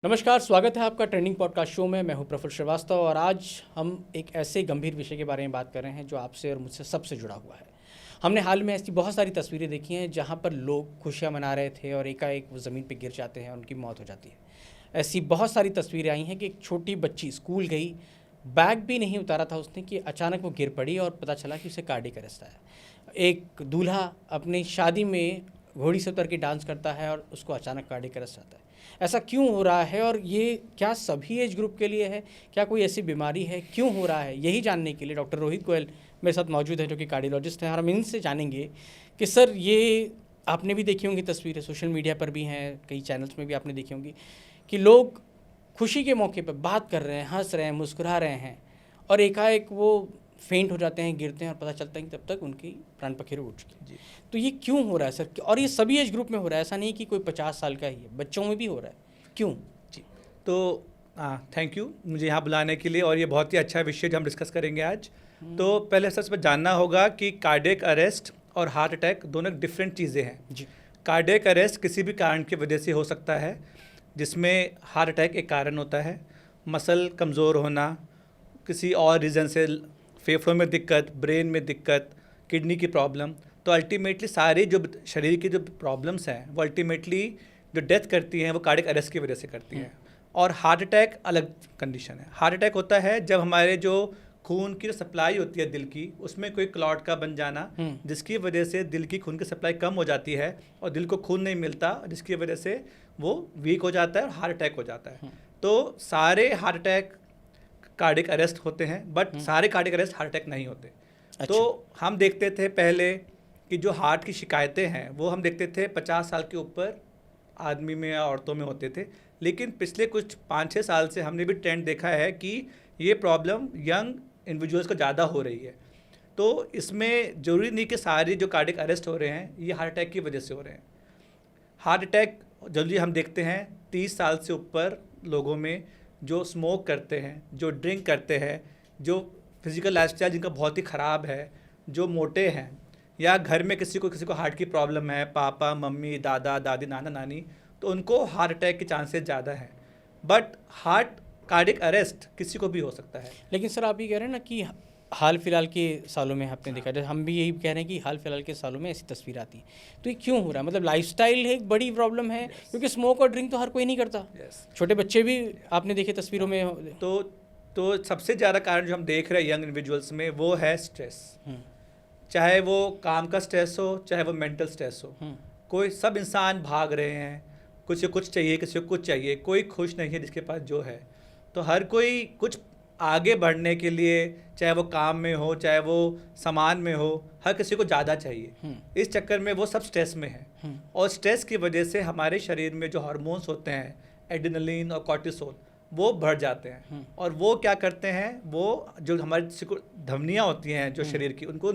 नमस्कार, स्वागत है आपका ट्रेंडिंग पॉडकास्ट शो में। मैं हूं प्रफुल्ल श्रीवास्तव और आज हम एक ऐसे गंभीर विषय के बारे में बात कर रहे हैं जो आपसे और मुझसे सबसे जुड़ा हुआ है। हमने हाल में ऐसी बहुत सारी तस्वीरें देखी हैं जहां पर लोग खुशियां मना रहे थे और एकाएक वो ज़मीन पर गिर जाते हैं और उनकी मौत हो जाती है। ऐसी बहुत सारी तस्वीरें आई हैं कि एक छोटी बच्ची स्कूल गई, बैग भी नहीं उतारा था उसने कि अचानक वो गिर पड़ी और पता चला कि उसे कार्डियक अरेस्ट आया। एक दूल्हा अपनी शादी में घोड़ी से उतर के डांस करता है और उसको अचानक कार्डियक अरेस्ट आता है। ऐसा क्यों हो रहा है और ये क्या सभी एज ग्रुप के लिए है? क्या कोई ऐसी बीमारी है? क्यों हो रहा है? यही जानने के लिए डॉक्टर रोहित गोयल मेरे साथ मौजूद हैं जो कि कार्डियोलॉजिस्ट हैं और हम इनसे जानेंगे कि सर ये आपने भी देखी होंगी तस्वीरें, सोशल मीडिया पर भी हैं, कई चैनल्स में भी आपने देखी होंगी कि लोग खुशी के मौके पर बात कर रहे हैं, हंस रहे हैं, मुस्कुरा रहे हैं और एकाएक वो फेंट हो जाते हैं, गिरते हैं और पता चलता है कि तब तक उनकी प्राण पखेरु उठ चुकी है। तो ये क्यों हो रहा है सर? और ये सभी एज ग्रुप में हो रहा है, ऐसा नहीं कि कोई 50 साल का ही है, बच्चों में भी हो रहा है, क्यों? जी, तो थैंक यू मुझे यहाँ बुलाने के लिए और ये बहुत ही अच्छा विषय जो हम डिस्कस करेंगे आज। तो पहले सबसे जानना होगा कि कार्डियक अरेस्ट और हार्ट अटैक दोनों डिफरेंट चीज़ें हैं जी। कार्डियक अरेस्ट किसी भी कारण की वजह से हो सकता है, जिसमें हार्ट अटैक एक कारण होता है। मसल कमज़ोर होना, किसी और रीज़न से फेफड़ों में दिक्कत, ब्रेन में दिक्कत, किडनी की प्रॉब्लम, तो अल्टीमेटली सारी जो शरीर की जो प्रॉब्लम्स हैं वो अल्टीमेटली जो डेथ करती हैं वो कार्डियक अरेस्ट की वजह से करती हैं। और हार्ट अटैक अलग कंडीशन है। हार्ट अटैक होता है जब हमारे जो खून की सप्लाई होती है दिल की, उसमें कोई क्लॉट का बन जाना, जिसकी वजह से दिल की खून की सप्लाई कम हो जाती है और दिल को खून नहीं मिलता, जिसकी वजह से वो वीक हो जाता है और हार्ट अटैक हो जाता है। तो सारे हार्ट अटैक कार्डियक अरेस्ट होते हैं, बट सारे कार्डियक अरेस्ट हार्ट अटैक नहीं होते। अच्छा। तो हम देखते थे पहले कि जो हार्ट की शिकायतें हैं वो हम देखते थे 50 साल के ऊपर आदमी में या औरतों में होते थे, लेकिन पिछले कुछ 5-6 साल से हमने भी ट्रेंड देखा है कि ये प्रॉब्लम यंग इंडिविजुअल्स को ज़्यादा हो रही है। तो इसमें ज़रूरी नहीं कि सारे जो कार्डियक अरेस्ट हो रहे हैं ये हार्ट अटैक की वजह से हो रहे हैं। हार्ट अटैक जल्दी हम देखते हैं 30 साल से ऊपर लोगों में, जो स्मोक करते हैं, जो ड्रिंक करते हैं, जो फिजिकल लाइफस्टाइल जिनका बहुत ही ख़राब है, जो मोटे हैं, या घर में किसी को हार्ट की प्रॉब्लम है, पापा मम्मी दादा दादी नाना नानी, तो उनको हार्ट अटैक के चांसेस ज़्यादा हैं। बट हार्ट कार्डियक अरेस्ट किसी को भी हो सकता है। लेकिन सर आप ये कह रहे हैं ना कि हाल फिलहाल के सालों में आपने देखा, जैसे हम भी यही कह रहे हैं कि हाल फिलहाल के सालों में ऐसी तस्वीर आती है, तो ये क्यों हो रहा है? मतलब लाइफस्टाइल एक बड़ी प्रॉब्लम है, क्योंकि स्मोक और ड्रिंक तो हर कोई नहीं करता। छोटे बच्चे भी आपने देखे तस्वीरों में। तो सबसे ज़्यादा कारण जो हम देख रहे हैं यंग इंडिविजुअल्स में वो है स्ट्रेस। चाहे वो काम का स्ट्रेस हो, चाहे वो मेंटल स्ट्रेस हो। कोई सब इंसान भाग रहे हैं, कुछ से कुछ चाहिए, किसी को कुछ चाहिए, कोई खुश नहीं है जिसके पास जो है। तो हर कोई कुछ आगे बढ़ने के लिए, चाहे वो काम में हो, चाहे वो सामान में हो, हर किसी को ज़्यादा चाहिए। इस चक्कर में वो सब स्ट्रेस में है और स्ट्रेस की वजह से हमारे शरीर में जो हार्मोन्स होते हैं एड्रेनलिन और कॉर्टिसोल वो बढ़ जाते हैं। और वो क्या करते हैं, वो जो हमारी धमनियाँ होती हैं जो शरीर की, उनको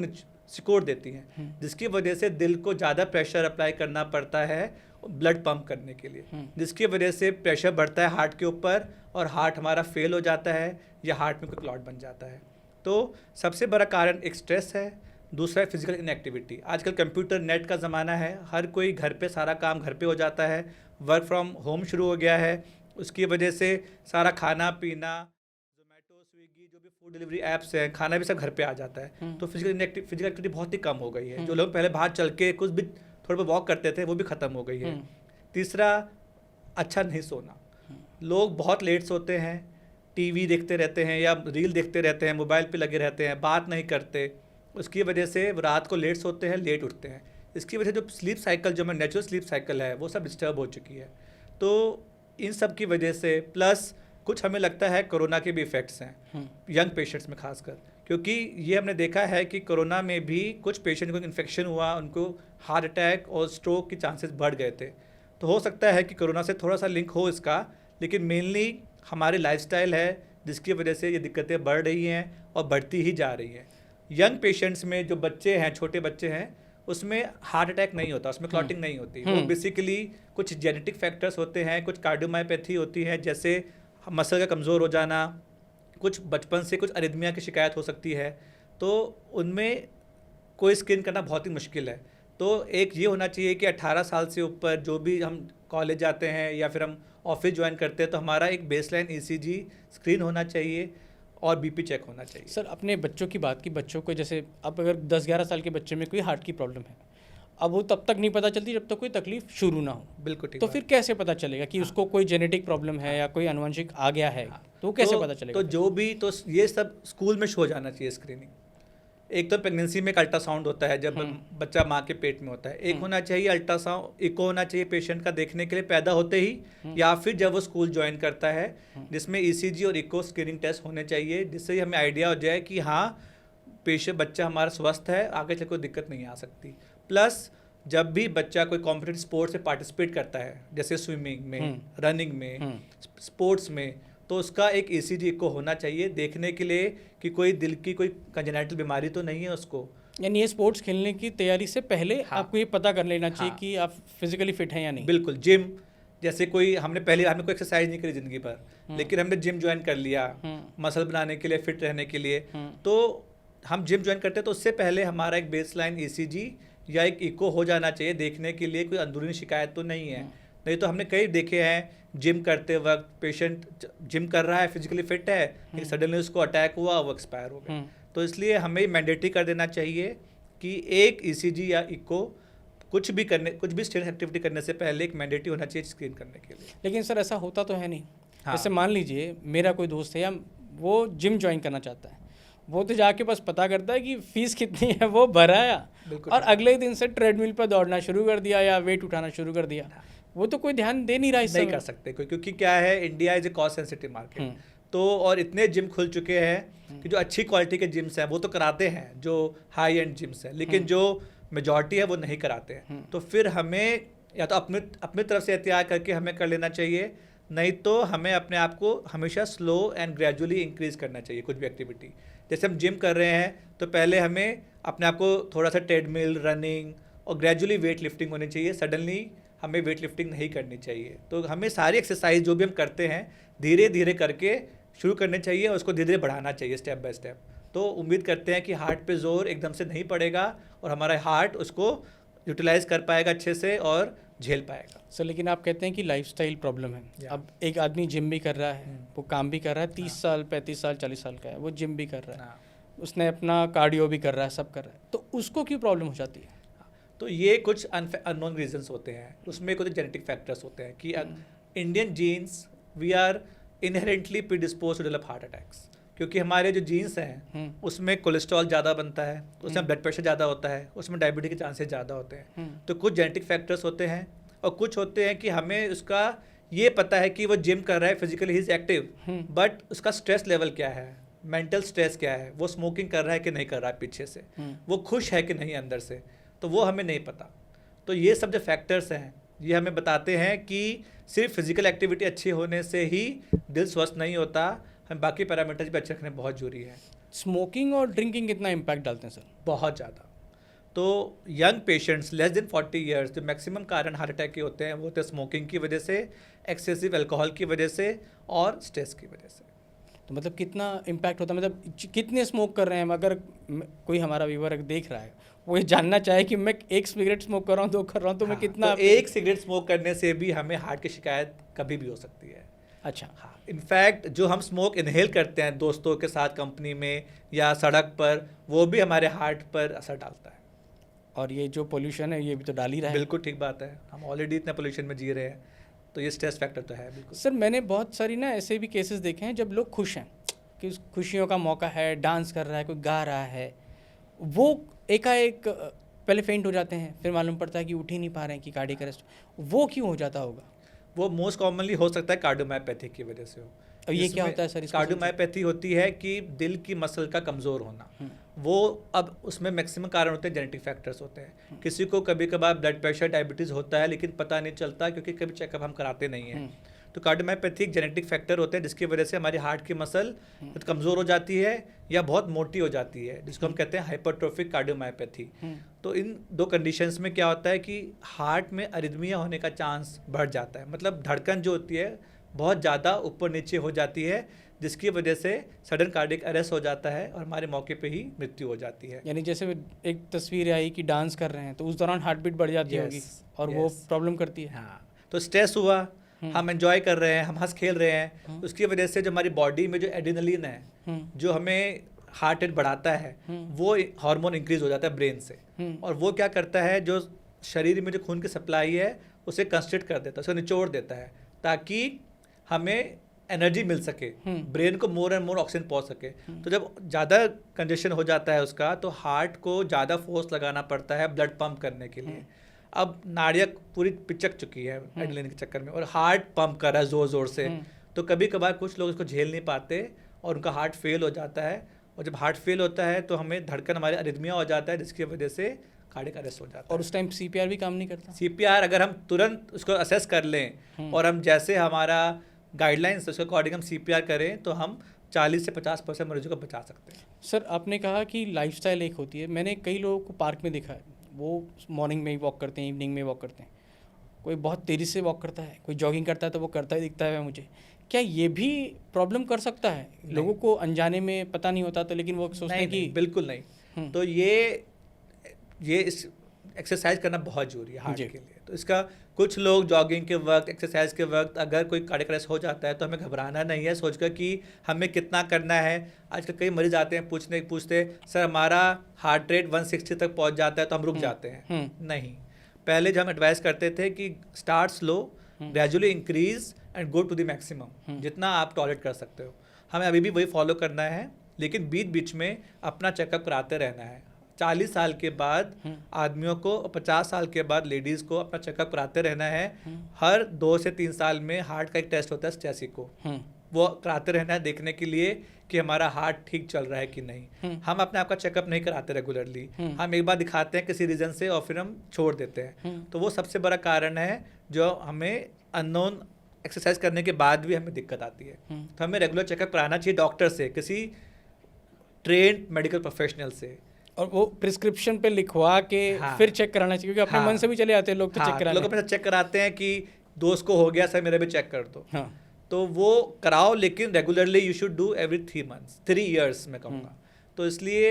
सिकोड़ देती हैं, जिसकी वजह से दिल को ज़्यादा प्रेशर अप्लाई करना पड़ता है ब्लड पंप करने के लिए, जिसकी वजह से प्रेशर बढ़ता है हार्ट के ऊपर और हार्ट हमारा फेल हो जाता है या हार्ट में कोई क्लॉट बन जाता है। तो सबसे बड़ा कारण एक स्ट्रेस है, दूसरा है फिजिकल इनएक्टिविटी। आजकल कंप्यूटर नेट का ज़माना है, हर कोई घर पे सारा काम घर पे हो जाता है, वर्क फ्रॉम होम शुरू हो गया है, उसकी वजह से सारा खाना पीना, जोमेटो स्विगी जो भी फूड डिलीवरी ऐप्स हैं, खाना भी सब घर पे आ जाता है। तो फिजिकल एक्टिविटी बहुत ही कम हो गई है। जो लोग पहले बाहर चल के कुछ भी थोड़ा बहुत वॉक करते थे वो भी ख़त्म हो गई है। तीसरा, अच्छा नहीं सोना। लोग बहुत लेट सोते हैं, टीवी देखते रहते हैं या रील देखते रहते हैं, मोबाइल पे लगे रहते हैं, बात नहीं करते, उसकी वजह से रात को लेट सोते हैं, लेट उठते हैं। इसकी वजह से जो स्लीप साइकिल, जो हमारी नेचुरल स्लीप साइकिल है, वो सब डिस्टर्ब हो चुकी है। तो इन सब की वजह से प्लस कुछ हमें लगता है कोरोना के भी इफ़ेक्ट्स हैं यंग पेशेंट्स में खासकर, क्योंकि ये हमने देखा है कि कोरोना में भी कुछ पेशेंट को इन्फेक्शन हुआ, उनको हार्ट अटैक और स्ट्रोक के चांसेस बढ़ गए थे। तो हो सकता है कि कोरोना से थोड़ा सा लिंक हो इसका, लेकिन मेनली हमारी लाइफस्टाइल है जिसकी वजह से ये दिक्कतें बढ़ रही हैं और बढ़ती ही जा रही हैं। यंग पेशेंट्स में जो बच्चे हैं, छोटे बच्चे हैं, उसमें हार्ट अटैक नहीं होता, उसमें क्लॉटिंग नहीं होती। वो बेसिकली कुछ जेनेटिक फैक्टर्स होते हैं, कुछ कार्डियोमायोपैथी होती है, जैसे मसल का कमज़ोर हो जाना, कुछ बचपन से कुछ अरिथमिया की शिकायत हो सकती है, तो उनमें कोई स्किन करना बहुत ही मुश्किल है। तो एक ये होना चाहिए कि 18 साल से ऊपर जो भी हम कॉलेज जाते हैं या फिर हम ऑफिस ज्वाइन करते हैं तो हमारा एक बेसलाइन ईसीजी स्क्रीन होना चाहिए और बीपी चेक होना चाहिए। सर अपने बच्चों की बात की, बच्चों को जैसे अब अगर 10-11 साल के बच्चे में कोई हार्ट की प्रॉब्लम है, अब वो तब तक नहीं पता चलती जब तक कोई तकलीफ शुरू ना हो। बिल्कुल ठीक तो बात। फिर कैसे पता चलेगा कि उसको कोई जेनेटिक प्रॉब्लम है या कोई आनुवंशिक आ गया है? तो वो कैसे पता चलेगा? तो जो भी तो ये सब स्कूल में हो जाना चाहिए स्क्रीनिंग। एक तो प्रेगनेंसी में एक अल्ट्रासाउंड होता है जब बच्चा माँ के पेट में होता है, एक होना चाहिए अल्ट्रासाउंड, इको होना चाहिए पेशेंट का देखने के लिए पैदा होते ही या फिर जब वो स्कूल ज्वाइन करता है, जिसमें ईसीजी और इको स्क्रीनिंग टेस्ट होने चाहिए, जिससे हमें आइडिया हो जाए कि हाँ पेशेंट बच्चा हमारा स्वस्थ है, आगे चल कोई दिक्कत नहीं आ सकती। प्लस जब भी बच्चा कोई कॉम्पिटिटिव स्पोर्ट्स में पार्टिसिपेट करता है, जैसे स्विमिंग में, रनिंग में, स्पोर्ट्स में, तो उसका एक ईसीजी को होना चाहिए देखने के लिए कि कोई दिल की कोई कंजेनाइटल बीमारी तो नहीं है उसको। यानी ये स्पोर्ट्स खेलने की तैयारी से पहले आपको ये पता कर लेना चाहिए कि आप फिजिकली फिट हैं या नहीं। बिल्कुल। जिम जैसे कोई हमने कोई एक्सरसाइज नहीं करी जिंदगी भर, लेकिन हमने जिम ज्वाइन कर लिया मसल बनाने के लिए, फिट रहने के लिए, तो हम जिम ज्वाइन करते हैं तो उससे पहले हमारा एक बेसलाइन ईसीजी या एक इको हो जाना चाहिए देखने के लिए कोई अंदरूनी शिकायत तो नहीं है। नहीं तो हमने कई देखे हैं जिम करते वक्त पेशेंट जिम कर रहा है, फिजिकली फिट है, लेकिन सडनली उसको अटैक हुआ, वो एक्सपायर हो गया। तो इसलिए हमें मैंडेटरी कर देना चाहिए कि एक ईसीजी या इको कुछ भी स्ट्रेस एक्टिविटी करने से पहले एक मैंडेटरी होना चाहिए स्क्रीन करने के लिए। लेकिन सर ऐसा होता तो है नहीं। जैसे मान लीजिए मेरा कोई दोस्त है या वो जिम ज्वाइन करना चाहता है, वो तो जाके बस पता करता है कि फीस कितनी है, वो भराया और अगले दिन से ट्रेडमिल पर दौड़ना शुरू कर दिया या वेट उठाना शुरू कर दिया। वो तो कोई ध्यान दे नहीं रहा इस नहीं कर सकते कोई, क्योंकि क्या है, India is a cost sensitive market. तो और इतने जिम खुल चुके हैं कि जो अच्छी क्वालिटी के जिम्स हैं वो तो कराते हैं, जो हाई एंड जिम्स हैं, लेकिन जो मेजॉरिटी है वो नहीं कराते हैं। तो फिर हमें या तो अपनी तरफ से एहतियात करके हमें कर लेना चाहिए, नहीं तो हमें अपने आप को हमेशा स्लो एंड ग्रेजुअली इंक्रीज करना चाहिए कुछ भी एक्टिविटी। जैसे हम जिम कर रहे हैं तो पहले हमें अपने आप को थोड़ा सा ट्रेडमिल, रनिंग और ग्रेजुअली वेट लिफ्टिंग होनी चाहिए, सडनली हमें वेट लिफ्टिंग नहीं करनी चाहिए। तो हमें सारी एक्सरसाइज जो भी हम करते हैं धीरे धीरे करके शुरू करने चाहिए और उसको धीरे धीरे बढ़ाना चाहिए स्टेप बाय स्टेप। तो उम्मीद करते हैं कि हार्ट पे जोर एकदम से नहीं पड़ेगा और हमारा हार्ट उसको यूटिलाइज कर पाएगा अच्छे से और झेल पाएगा। सर लेकिन आप कहते हैं कि लाइफस्टाइल प्रॉब्लम है। अब एक आदमी जिम भी कर रहा है, वो काम भी कर रहा है, 30 साल 35 साल 40 साल का है, वो जिम भी कर रहा है, उसने अपना कार्डियो भी कर रहा है, सब कर रहा है, तो उसको क्यों प्रॉब्लम हो जाती है? तो ये कुछ अननोन रीजंस होते हैं, उसमें कुछ जेनेटिक फैक्टर्स होते हैं कि Indian genes we are inherently predispose to develop heart attacks, क्योंकि हमारे जो जीन्स हैं उसमें कोलेस्ट्रॉल ज़्यादा बनता है, उसमें ब्लड प्रेशर ज़्यादा होता है, उसमें डायबिटीज के चांसेस ज़्यादा होते हैं। तो कुछ जेनेटिक फैक्टर्स होते हैं और कुछ होते हैं कि हमें उसका ये पता है कि वो जिम कर रहा है, physically he is active, but उसका स्ट्रेस लेवल क्या है, मेंटल स्ट्रेस क्या है, वो स्मोकिंग कर रहा है कि नहीं कर रहा है पीछे से, वो खुश है कि नहीं अंदर से, तो वो हमें नहीं पता। तो ये सब जो फैक्टर्स हैं ये हमें बताते हैं कि सिर्फ फिजिकल एक्टिविटी अच्छी होने से ही दिल स्वस्थ नहीं होता, हम बाकी पैरामीटर्स भी अच्छे रखने बहुत जरूरी है। स्मोकिंग और ड्रिंकिंग कितना इम्पैक्ट डालते हैं सर? बहुत ज़्यादा। तो young patients less than 40 years जो मैक्सिमम कारण हार्ट अटैक के होते हैं वो होते हैं स्मोकिंग की वजह से, एक्सेसिव अल्कोहल की वजह से और स्ट्रेस की वजह से। तो मतलब कितना इम्पैक्ट होता है, मतलब कितने स्मोक कर रहे हैं? अगर कोई हमारा व्यूअर देख रहा है वो ये जानना चाहे कि मैं एक सिगरेट स्मोक कर रहा हूँ, 2 कर रहा हूँ, तो मैं कितना? तो एक सिगरेट स्मोक करने से भी हमें हार्ट की शिकायत कभी भी हो सकती है। अच्छा। हाँ, इनफैक्ट जो हम स्मोक इनहेल करते हैं दोस्तों के साथ कंपनी में या सड़क पर, वो भी हमारे हार्ट पर असर डालता है। और ये जो पोल्यूशन है ये भी तो डाल ही रहा है। बिल्कुल ठीक बात है, हम ऑलरेडी इतने पोल्यूशन में जी रहे हैं, तो ये स्ट्रेस फैक्टर तो है बिल्कुल। सर मैंने बहुत सारी ना ऐसे भी केसेस देखे हैं जब लोग खुश हैं कि उस खुशियों का मौका है, डांस कर रहा है, कोई गा रहा है, वो एकाएक पहले फेंट हो जाते हैं, फिर मालूम पड़ता है कि उठ ही नहीं पा रहे हैं कि कार्डियक अरेस्ट। वो क्यों हो जाता होगा? वो मोस्ट कॉमनली हो सकता है कार्डियोमायोपैथी की वजह से हो। अब ये क्या होता है सर? कार्डियोमायोपैथी होती है कि दिल की मसल का कमज़ोर होना। वो अब उसमें मैक्सिमम कारण होते हैं जेनेटिक फैक्टर्स होते हैं। किसी को कभी कभार ब्लड प्रेशर, डायबिटीज़ होता है लेकिन पता नहीं चलता क्योंकि कभी चेकअप हम कराते नहीं हैं। तो कार्डियोमायोपैथी एक जेनेटिक फैक्टर होते हैं जिसकी वजह से हमारी हार्ट की मसल कमज़ोर हो जाती है या बहुत मोटी हो जाती है, जिसको हम कहते हैं हाइपरट्रोफिक कार्डियोमायोपैथी। तो इन दो कंडीशंस में क्या होता है कि हार्ट में अरिथमिया होने का चांस बढ़ जाता है, मतलब धड़कन जो होती है बहुत ज़्यादा ऊपर नीचे हो जाती है, जिसकी वजह से सडन कार्डियक अरेस्ट हो जाता है और हमारे मौके पे ही मृत्यु हो जाती है। यानी जैसे एक तस्वीर आई कि डांस कर रहे हैं तो उस दौरान हार्ट बीट बढ़ जाती होगी और वो प्रॉब्लम करती है। हाँ, तो स्ट्रेस हुआ, हम एंजॉय कर रहे हैं, हम हंस खेल रहे हैं, उसकी वजह से जो हमारी बॉडी में जो एड्रेनलिन है जो हमें हार्ट रेट बढ़ाता है, वो हार्मोन इंक्रीज हो जाता है ब्रेन से, और वो क्या करता है, जो शरीर में जो खून की सप्लाई है उसे कंस्ट्रिक्ट कर देता है, उसे निचोड़ देता है, ताकि हमें एनर्जी मिल सके, ब्रेन को मोर एंड मोर ऑक्सीजन पहुंच सके। तो जब ज़्यादा कंजेशन हो जाता है उसका, तो हार्ट को ज़्यादा फोर्स लगाना पड़ता है ब्लड पंप करने के लिए। अब नाड़ियाँ पूरी पिचक चुकी है एड्रेनलिन के चक्कर में, और हार्ट पंप कर रहा है ज़ोर ज़ोर से, तो कभी कभार कुछ लोग इसको झेल नहीं पाते और उनका हार्ट फेल हो जाता है, और जब हार्ट फेल होता है तो हमें धड़कन, हमारे अरिथमिया हो जाता है, जिसकी वजह से कार्डियक अरेस्ट हो जाता है। और उस टाइम सीपीआर भी काम नहीं करता। सीपीआर अगर हम तुरंत उसको असेस कर लें और हम जैसे हमारा गाइडलाइंस उसके अकॉर्डिंग हम सीपीआर करें, तो हम 40 से 50% मरीजों को बचा सकते हैं। सर, आपने कहा कि लाइफस्टाइल एक होती है। मैंने कई लोगों को पार्क में देखा है, वो मॉर्निंग में ही वॉक करते हैं, इवनिंग में वॉक करते हैं, कोई बहुत तेज़ी से वॉक करता है, कोई जॉगिंग करता है, तो वो करता ही दिखता है मुझे। क्या ये भी प्रॉब्लम कर सकता है? लोगों को अनजाने में पता नहीं होता, तो लेकिन वो सोचते हैं कि बिल्कुल नहीं। तो ये इस एक्सरसाइज करना बहुत जरूरी है हार्ट के लिए। तो इसका कुछ लोग जॉगिंग के वक्त, एक्सरसाइज के वक्त अगर कोई कार्डियक अरेस्ट हो जाता है तो हमें घबराना नहीं है, सोचकर कि हमें कितना करना है। आजकल कई मरीज आते हैं पूछते सर हमारा हार्ट रेट 160 तक पहुंच जाता है तो हम रुक जाते हैं। नहीं, पहले जो हम एडवाइस करते थे कि start slow, gradually increase and go to the maximum, जितना आप टॉलरेट कर सकते हो। हमें अभी भी वही फॉलो करना है, लेकिन बीच बीच में अपना चेकअप कराते रहना है। 40 साल के बाद आदमियों को और 50 साल के बाद लेडीज़ को अपना चेकअप कराते रहना है। हर 2 से 3 साल में हार्ट का एक टेस्ट होता है स्टेसिक को, वो कराते रहना है देखने के लिए कि हमारा हार्ट ठीक चल रहा है कि नहीं। हम अपने आप का चेकअप नहीं कराते रेगुलरली, हम एक बार दिखाते हैं किसी रीज़न से और फिर हम छोड़ देते हैं। तो वो सबसे बड़ा कारण है जो हमें अननोन एक्सरसाइज करने के बाद भी हमें दिक्कत आती है। तो हमें रेगुलर चेकअप कराना चाहिए डॉक्टर से, किसी ट्रेंड मेडिकल प्रोफेशनल से, और वो प्रिस्क्रिप्शन पे लिखवा के फिर चेक कराना चाहिए, क्योंकि अपने मन से भी चले आते हैं लोग, तो चेक कराने लोग अपने चेक कराते हैं कि दोस्त को हो गया, सर मेरा भी चेक कर दो। तो वो कराओ, लेकिन regularly you should do every 3 months 3 years मैं कहूँगा। तो इसलिए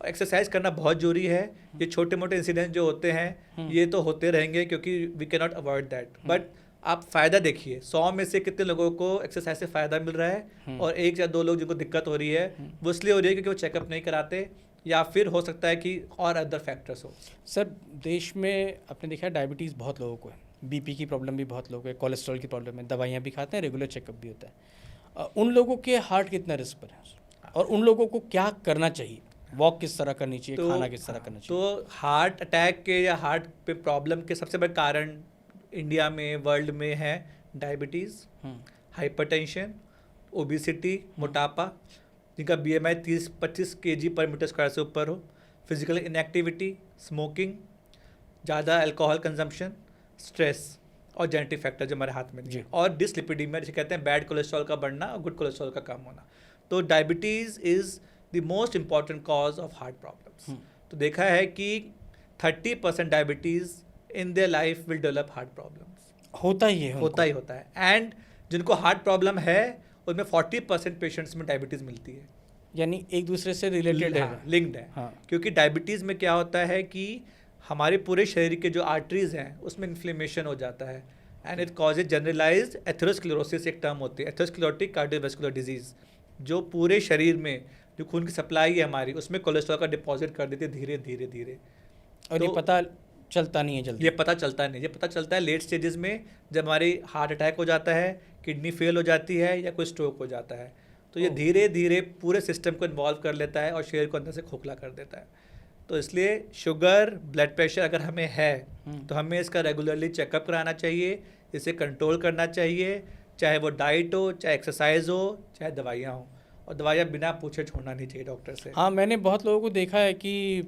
एक्सरसाइज करना बहुत जरूरी है। ये छोटे मोटे इंसिडेंट जो होते हैं ये तो होते रहेंगे, क्योंकि we can not avoid that. But आप फ़ायदा देखिए, 100 में से कितने लोगों को एक्सरसाइज से फ़ायदा मिल रहा है, और 1 या 2 लोग जिनको दिक्कत हो रही है वो इसलिए हो रही है क्योंकि वो चेकअप नहीं कराते, या फिर हो सकता है कि और अदर फैक्टर्स हो। सर, देश में आपने देखा है डायबिटीज़ बहुत लोगों को है, बीपी की प्रॉब्लम भी बहुत लोगों को है, कोलेस्ट्रॉल की प्रॉब्लम है, दवाइयाँ भी खाते हैं, रेगुलर चेकअप भी होता है। उन लोगों के हार्ट कितना रिस्क पर है, और उन लोगों को क्या करना चाहिए? वॉक किस तरह करनी चाहिए, खाना किस तरह करना चाहिए? तो हार्ट अटैक के या हार्ट पे प्रॉब्लम के सबसे बड़े कारण इंडिया में, वर्ल्ड में है डायबिटीज़, हाइपरटेंशन, ओबिसिटी, मोटापा, जिनका BMI 30-25 kg/m² से ऊपर हो, फिजिकल इनएक्टिविटी, स्मोकिंग, ज़्यादा अल्कोहल कंजम्पशन, स्ट्रेस, और जेनेटिक फैक्टर जो हमारे हाथ में नहीं है, और डिसलिपिडीमिया जिसे कहते हैं बैड कोलेस्ट्रॉल का बढ़ना और गुड कोलेस्ट्रॉल का कम होना। तो diabetes is the most important cause of heart problems. तो देखा है कि 30% diabetes in their life will develop heart problems. होता ही है। एंड जिनको हार्ट प्रॉब्लम है उनमें 40% पेशेंट्स में डायबिटीज़ मिलती है, यानी एक दूसरे से रिलेटेड है, लिंक्ड है। क्योंकि डायबिटीज़ में क्या होता है कि हमारे पूरे शरीर के जो आर्टरीज हैं उसमें इन्फ्लेमेशन हो जाता है, and it causes generalised atherosclerosis, एक टर्म होती है एथेरोस्क्लेरोटिक कार्डियोवैस्कुलर डिजीज़, जो पूरे शरीर में जो खून की सप्लाई है हमारी उसमें कोलेस्ट्रॉल का डिपॉजिट कर देती है धीरे धीरे धीरे। और तो ये पता चलता नहीं है जल्दी, ये पता चलता है लेट स्टेजेस में, जब हमारी हार्ट अटैक हो जाता है, किडनी फेल हो जाती है, या कोई स्ट्रोक हो जाता है। तो ये धीरे धीरे पूरे सिस्टम को इन्वॉल्व कर लेता है और शरीर को अंदर से खोखला कर देता है। तो इसलिए शुगर, ब्लड प्रेशर अगर हमें है तो हमें इसका रेगुलरली चेकअप कराना चाहिए, इसे कंट्रोल करना चाहिए, चाहे वो डाइट हो, चाहे एक्सरसाइज हो, चाहे दवाइयाँ हो, और दवाइयाँ बिना पूछे छोड़ना नहीं चाहिए डॉक्टर से। हाँ, मैंने बहुत लोगों को देखा है कि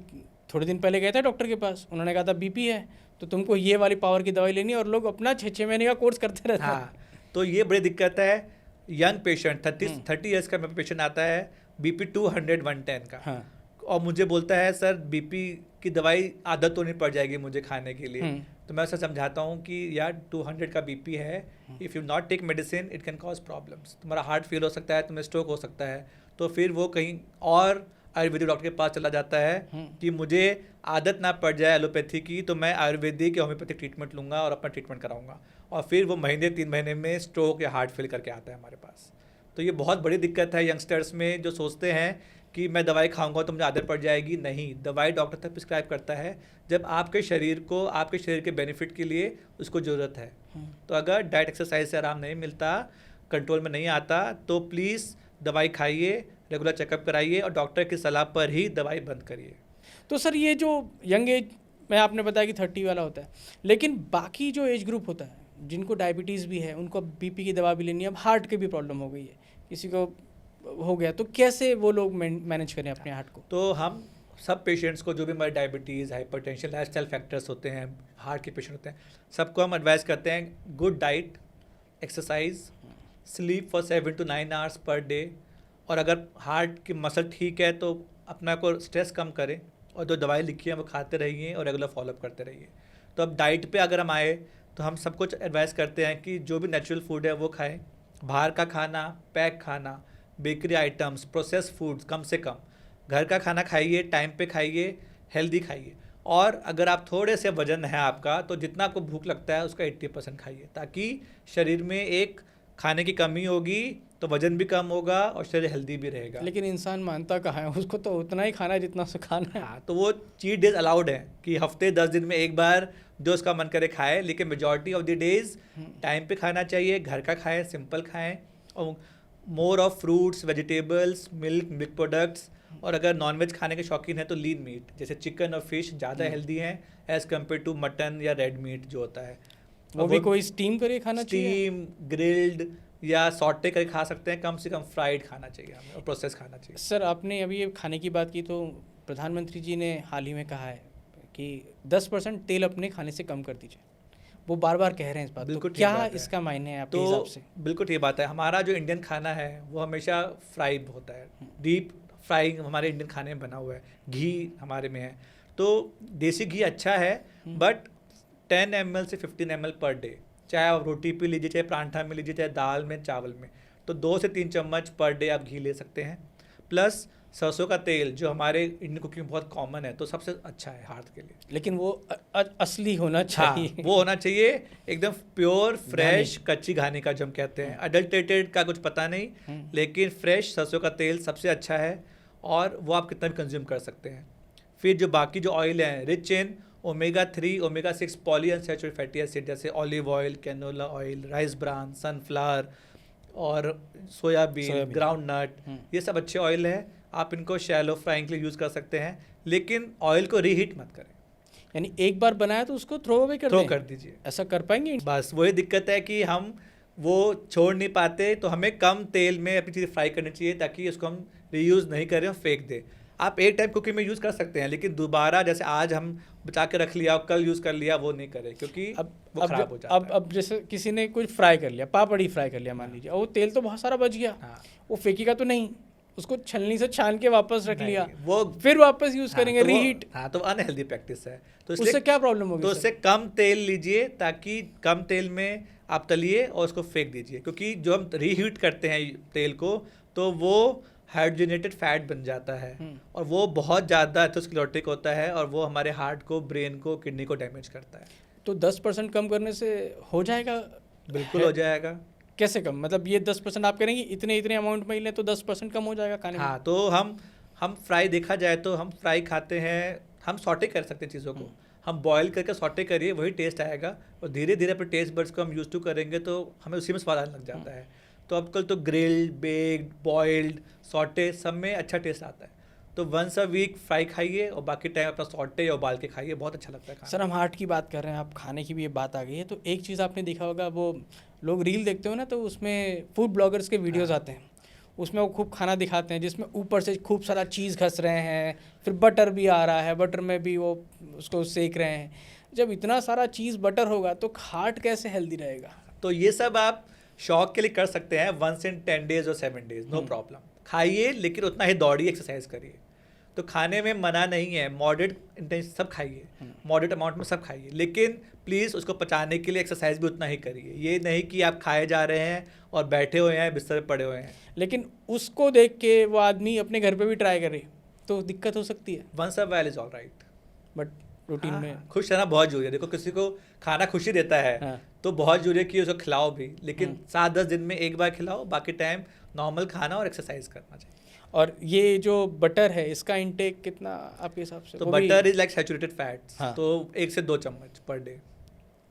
थोड़े दिन पहले गए थे डॉक्टर के पास, उन्होंने कहा था बीपी है तो तुमको ये वाली पावर की दवाई लेनी है, और लोग अपना 6 महीने का कोर्स करते रहते हैं। हाँ, तो ये बड़ी दिक्कत है। यंग पेशेंट 30 ईयर्स का पेशेंट आता है, बीपी 200-110 का, और मुझे बोलता है सर बीपी की दवाई आदत तो नहीं पड़ जाएगी मुझे खाने के लिए। तो मैं उसे समझाता हूँ कि यार 200 का बीपी है, if you not take medicine it can cause problems, तुम्हारा हार्ट फेल हो सकता है, तुम्हें स्ट्रोक हो सकता है। तो फिर वो कहीं और आयुर्वेदिक डॉक्टर के पास चला जाता है कि मुझे आदत ना पड़ जाए एलोपैथी की, तो मैं आयुर्वेदिक या होम्योपैथिक ट्रीटमेंट लूँगा और अपना ट्रीटमेंट कराऊंगा, और फिर वो महीने 3 महीने में स्ट्रोक या हार्ट फेल करके आता है हमारे पास। तो ये बहुत बड़ी दिक्कत है यंगस्टर्स में, जो सोचते हैं कि मैं दवाई खाऊंगा तो मुझे आदत पड़ जाएगी। नहीं, दवाई डॉक्टर तक प्रिस्क्राइब करता है जब आपके शरीर को, आपके शरीर के बेनिफिट के लिए उसको ज़रूरत है। तो अगर डाइट एक्सरसाइज से आराम नहीं मिलता, कंट्रोल में नहीं आता, तो प्लीज़ दवाई खाइए, रेगुलर चेकअप कराइए और डॉक्टर की सलाह पर ही दवाई बंद करिए। तो सर ये जो यंग एज में आपने बताया कि 30 वाला होता है, लेकिन बाकी जो एज ग्रुप होता है जिनको डायबिटीज़ भी है, उनको बीपी की दवा भी लेनी है, अब हार्ट की भी प्रॉब्लम हो गई है, किसी को हो गया, तो कैसे वो लोग मैनेज करें अपने हार्ट को? तो हम सब पेशेंट्स को, जो भी हमारे डायबिटीज़, हाइपरटेंशन, लाइफस्टाइल फैक्टर्स होते हैं, हार्ट के पेशेंट होते हैं, सबको हम एडवाइस करते हैं good diet, exercise, sleep for 7 to 9 hours per day, और अगर हार्ट की मसल ठीक है तो अपना को स्ट्रेस कम करें, और जो दवाई लिखी है वो खाते रहिए और रेगुलर फॉलोअप करते रहिए। तो अब डाइट पे अगर हम आए तो हम सब कुछ एडवाइस करते हैं कि जो भी नेचुरल फूड है वो खाएं, बाहर का खाना, पैक खाना, बेकरी आइटम्स, प्रोसेस फूड्स कम से कम, घर का खाना खाइए, टाइम पे खाइए, हेल्दी खाइए। और अगर आप थोड़े से वजन है आपका, तो जितना आपको भूख लगता है उसका 80% खाइए, ताकि शरीर में एक खाने की कमी होगी तो वजन भी कम होगा और शरीर हेल्दी भी रहेगा। लेकिन इंसान मानता कहाँ है, उसको तो उतना ही खाना है जितना से खाना है। हाँ, तो वो चीट डेज अलाउड है कि हफ्ते 10 दिन में एक बार जो उसका मन करे खाए, लेकिन majority of the days time पे खाना चाहिए, घर का खाएं, सिंपल खाएं, और more of fruits, vegetables, milk products, और अगर नॉनवेज खाने के शौकीन है तो लीन मीट जैसे चिकन और फिश ज़्यादा हेल्दी हैं एज़ कम्पेयर टू मटन या रेड मीट जो होता है। वो भी कोई स्टीम करके खाना चाहिए, स्टीम, ग्रिल्ड या सॉटे करके खा सकते हैं, कम से कम फ्राइड खाना चाहिए हमें और प्रोसेस खाना चाहिए। सर आपने अभी ये खाने की बात की, तो प्रधानमंत्री जी ने हाल ही में कहा है कि 10% तेल अपने खाने से कम कर दीजिए, वो बार बार कह रहे हैं इस बात। बिल्कुल तो ठीक क्या बात है। इसका मायने है आपके तो हिसाब से? बिल्कुल ठीक बात है। हमारा जो इंडियन खाना है वो हमेशा फ्राइड होता है, डीप फ्राइंग हमारे इंडियन खाने में बना हुआ है, घी हमारे में है। तो देसी घी अच्छा है, बट 10 ml से 15 ml पर डे, चाहे आप रोटी पे लीजिए, चाहे परांठा में लीजिए, चाहे दाल में, चावल में, तो 2 से 3 चम्मच पर डे आप घी ले सकते हैं। प्लस सरसों का तेल जो हमारे इंडियन कुकिंग बहुत कॉमन है, तो सबसे अच्छा है हार्ट के लिए। लेकिन वो असली होना चाहिए। हाँ, वो होना चाहिए एकदम प्योर फ्रेश, कच्ची घानी का जो हम कहते हैं। अडल्टेटेड का कुछ पता नहीं, लेकिन फ्रेश सरसों का तेल सबसे अच्छा है, और वो आप कितना भी कंज्यूम कर सकते हैं। फिर जो बाकी जो ऑयल हैं, rich in omega 3, omega 6 polyunsaturated fatty acid, जैसे olive oil, canola oil, rice bran, sunflower और सोयाबीन, ग्राउंड नट, ये सब अच्छे ऑयल है। आप इनको शैलो फ्राइंग के लिए यूज़ कर सकते हैं, लेकिन ऑयल को रीहीट मत करें। यानी एक बार बनाया तो उसको थ्रो अवे थ्रो कर दीजिए। ऐसा कर पाएंगे? बस वही दिक्कत है कि हम वो छोड़ नहीं पाते, तो हमें कम तेल में अपनी चीज़ें फ्राई करनी चाहिए, ताकि उसको हम रीयूज़ नहीं करें और फेंक दें। आप एक टाइम कुकिंग में यूज़ कर सकते हैं, लेकिन दोबारा जैसे आज हम बचा के रख लिया और कल यूज़ कर लिया, वो नहीं करें, क्योंकि वो खराब हो जाता है। अब जैसे किसी ने कुछ फ्राई कर लिया, पापड़ी फ्राई कर लिया मान लीजिए, और वो तेल तो बहुत सारा बच गया, वो फेंकेगा तो नहीं, उसको छलनी से छान के वापस रख लिया, वो फिर वापस यूज़ करेंगे, तो रीहीट। हाँ, तो अनहेल्दी प्रैक्टिस है। तो उससे क्या प्रॉब्लम होगी? तो उससे कम तेल लीजिए, ताकि कम तेल में आप तलिए और उसको फेंक दीजिए, क्योंकि जो हम रीहीट करते हैं तेल को, तो वो हाइड्रोजनेटेड फैट बन जाता है, और वो बहुत ज़्यादा एथेरोस्क्लेरोटिक होता है, और वो हमारे हार्ट को, ब्रेन को, किडनी को डैमेज करता है। तो 10% कम करने से हो जाएगा? बिल्कुल हो जाएगा। कैसे कम? मतलब ये 10% आप करेंगे, इतने अमाउंट में ही लें तो 10% कम हो जाएगा खाने में? हाँ, तो हम फ्राई, देखा जाए तो हम फ्राई खाते हैं, हम सॉटे कर सकते हैं चीज़ों को, हम बॉयल करके सॉटे करिए, वही टेस्ट आएगा, और धीरे धीरे अपने टेस्ट बड्स को हम यूज टू करेंगे तो हमें उसी में स्वाद आने लग जाता है। तो अब कल तो ग्रिल्ड, बेक्ड, बॉइल्ड, सॉटे सब में अच्छा टेस्ट आता है। तो वंस अ वीक फ्राई खाइए, और बाकी टाइम अपना सॉटे या उबाल के खाइए, बहुत अच्छा लगता है खाना। सर हम हार्ट की बात कर रहे हैं, आप खाने की भी ये बात आ गई है, तो एक चीज़ आपने देखा होगा, वो लोग रील देखते हो ना, तो उसमें फूड ब्लॉगर्स के वीडियोस आते हैं, उसमें वो खूब खाना दिखाते हैं, जिसमें ऊपर से खूब सारा चीज़ घस रहे हैं, फिर बटर भी आ रहा है, बटर में भी वो उसको सेक रहे हैं। जब इतना सारा चीज़ बटर होगा तो हार्ट कैसे हेल्दी रहेगा? तो ये सब आप शौक के लिए कर सकते हैं, 1 in 10 days और 7 days, नो प्रॉब्लम। खाइए, लेकिन उतना ही दौड़िए, एक्सरसाइज करिए। तो खाने में मना नहीं है, मॉडरेट इंटेंस सब खाइए, मॉडरेट अमाउंट में सब खाइए, लेकिन प्लीज़ उसको पचाने के लिए एक्सरसाइज भी उतना ही करिए। ये नहीं कि आप खाए जा रहे हैं और बैठे हुए हैं, बिस्तर पे पड़े हुए हैं। लेकिन उसको देख के वो आदमी अपने घर पे भी ट्राई करे तो दिक्कत हो सकती है, once a while is all right. But routine में खुश रहना बहुत जरूरी है। देखो किसी को खाना खुशी देता है हाँ। तो बहुत जरूरी है कि उसको खिलाओ भी, लेकिन 7-10 दिन में एक बार खिलाओ, बाकी टाइम नॉर्मल खाना और एक्सरसाइज करना चाहिए। और ये जो बटर है इसका इंटेक कितना आपके हिसाब से? तो वो भी butter is like saturated fats, हाँ। तो 1 से 2 चम्मच पर डे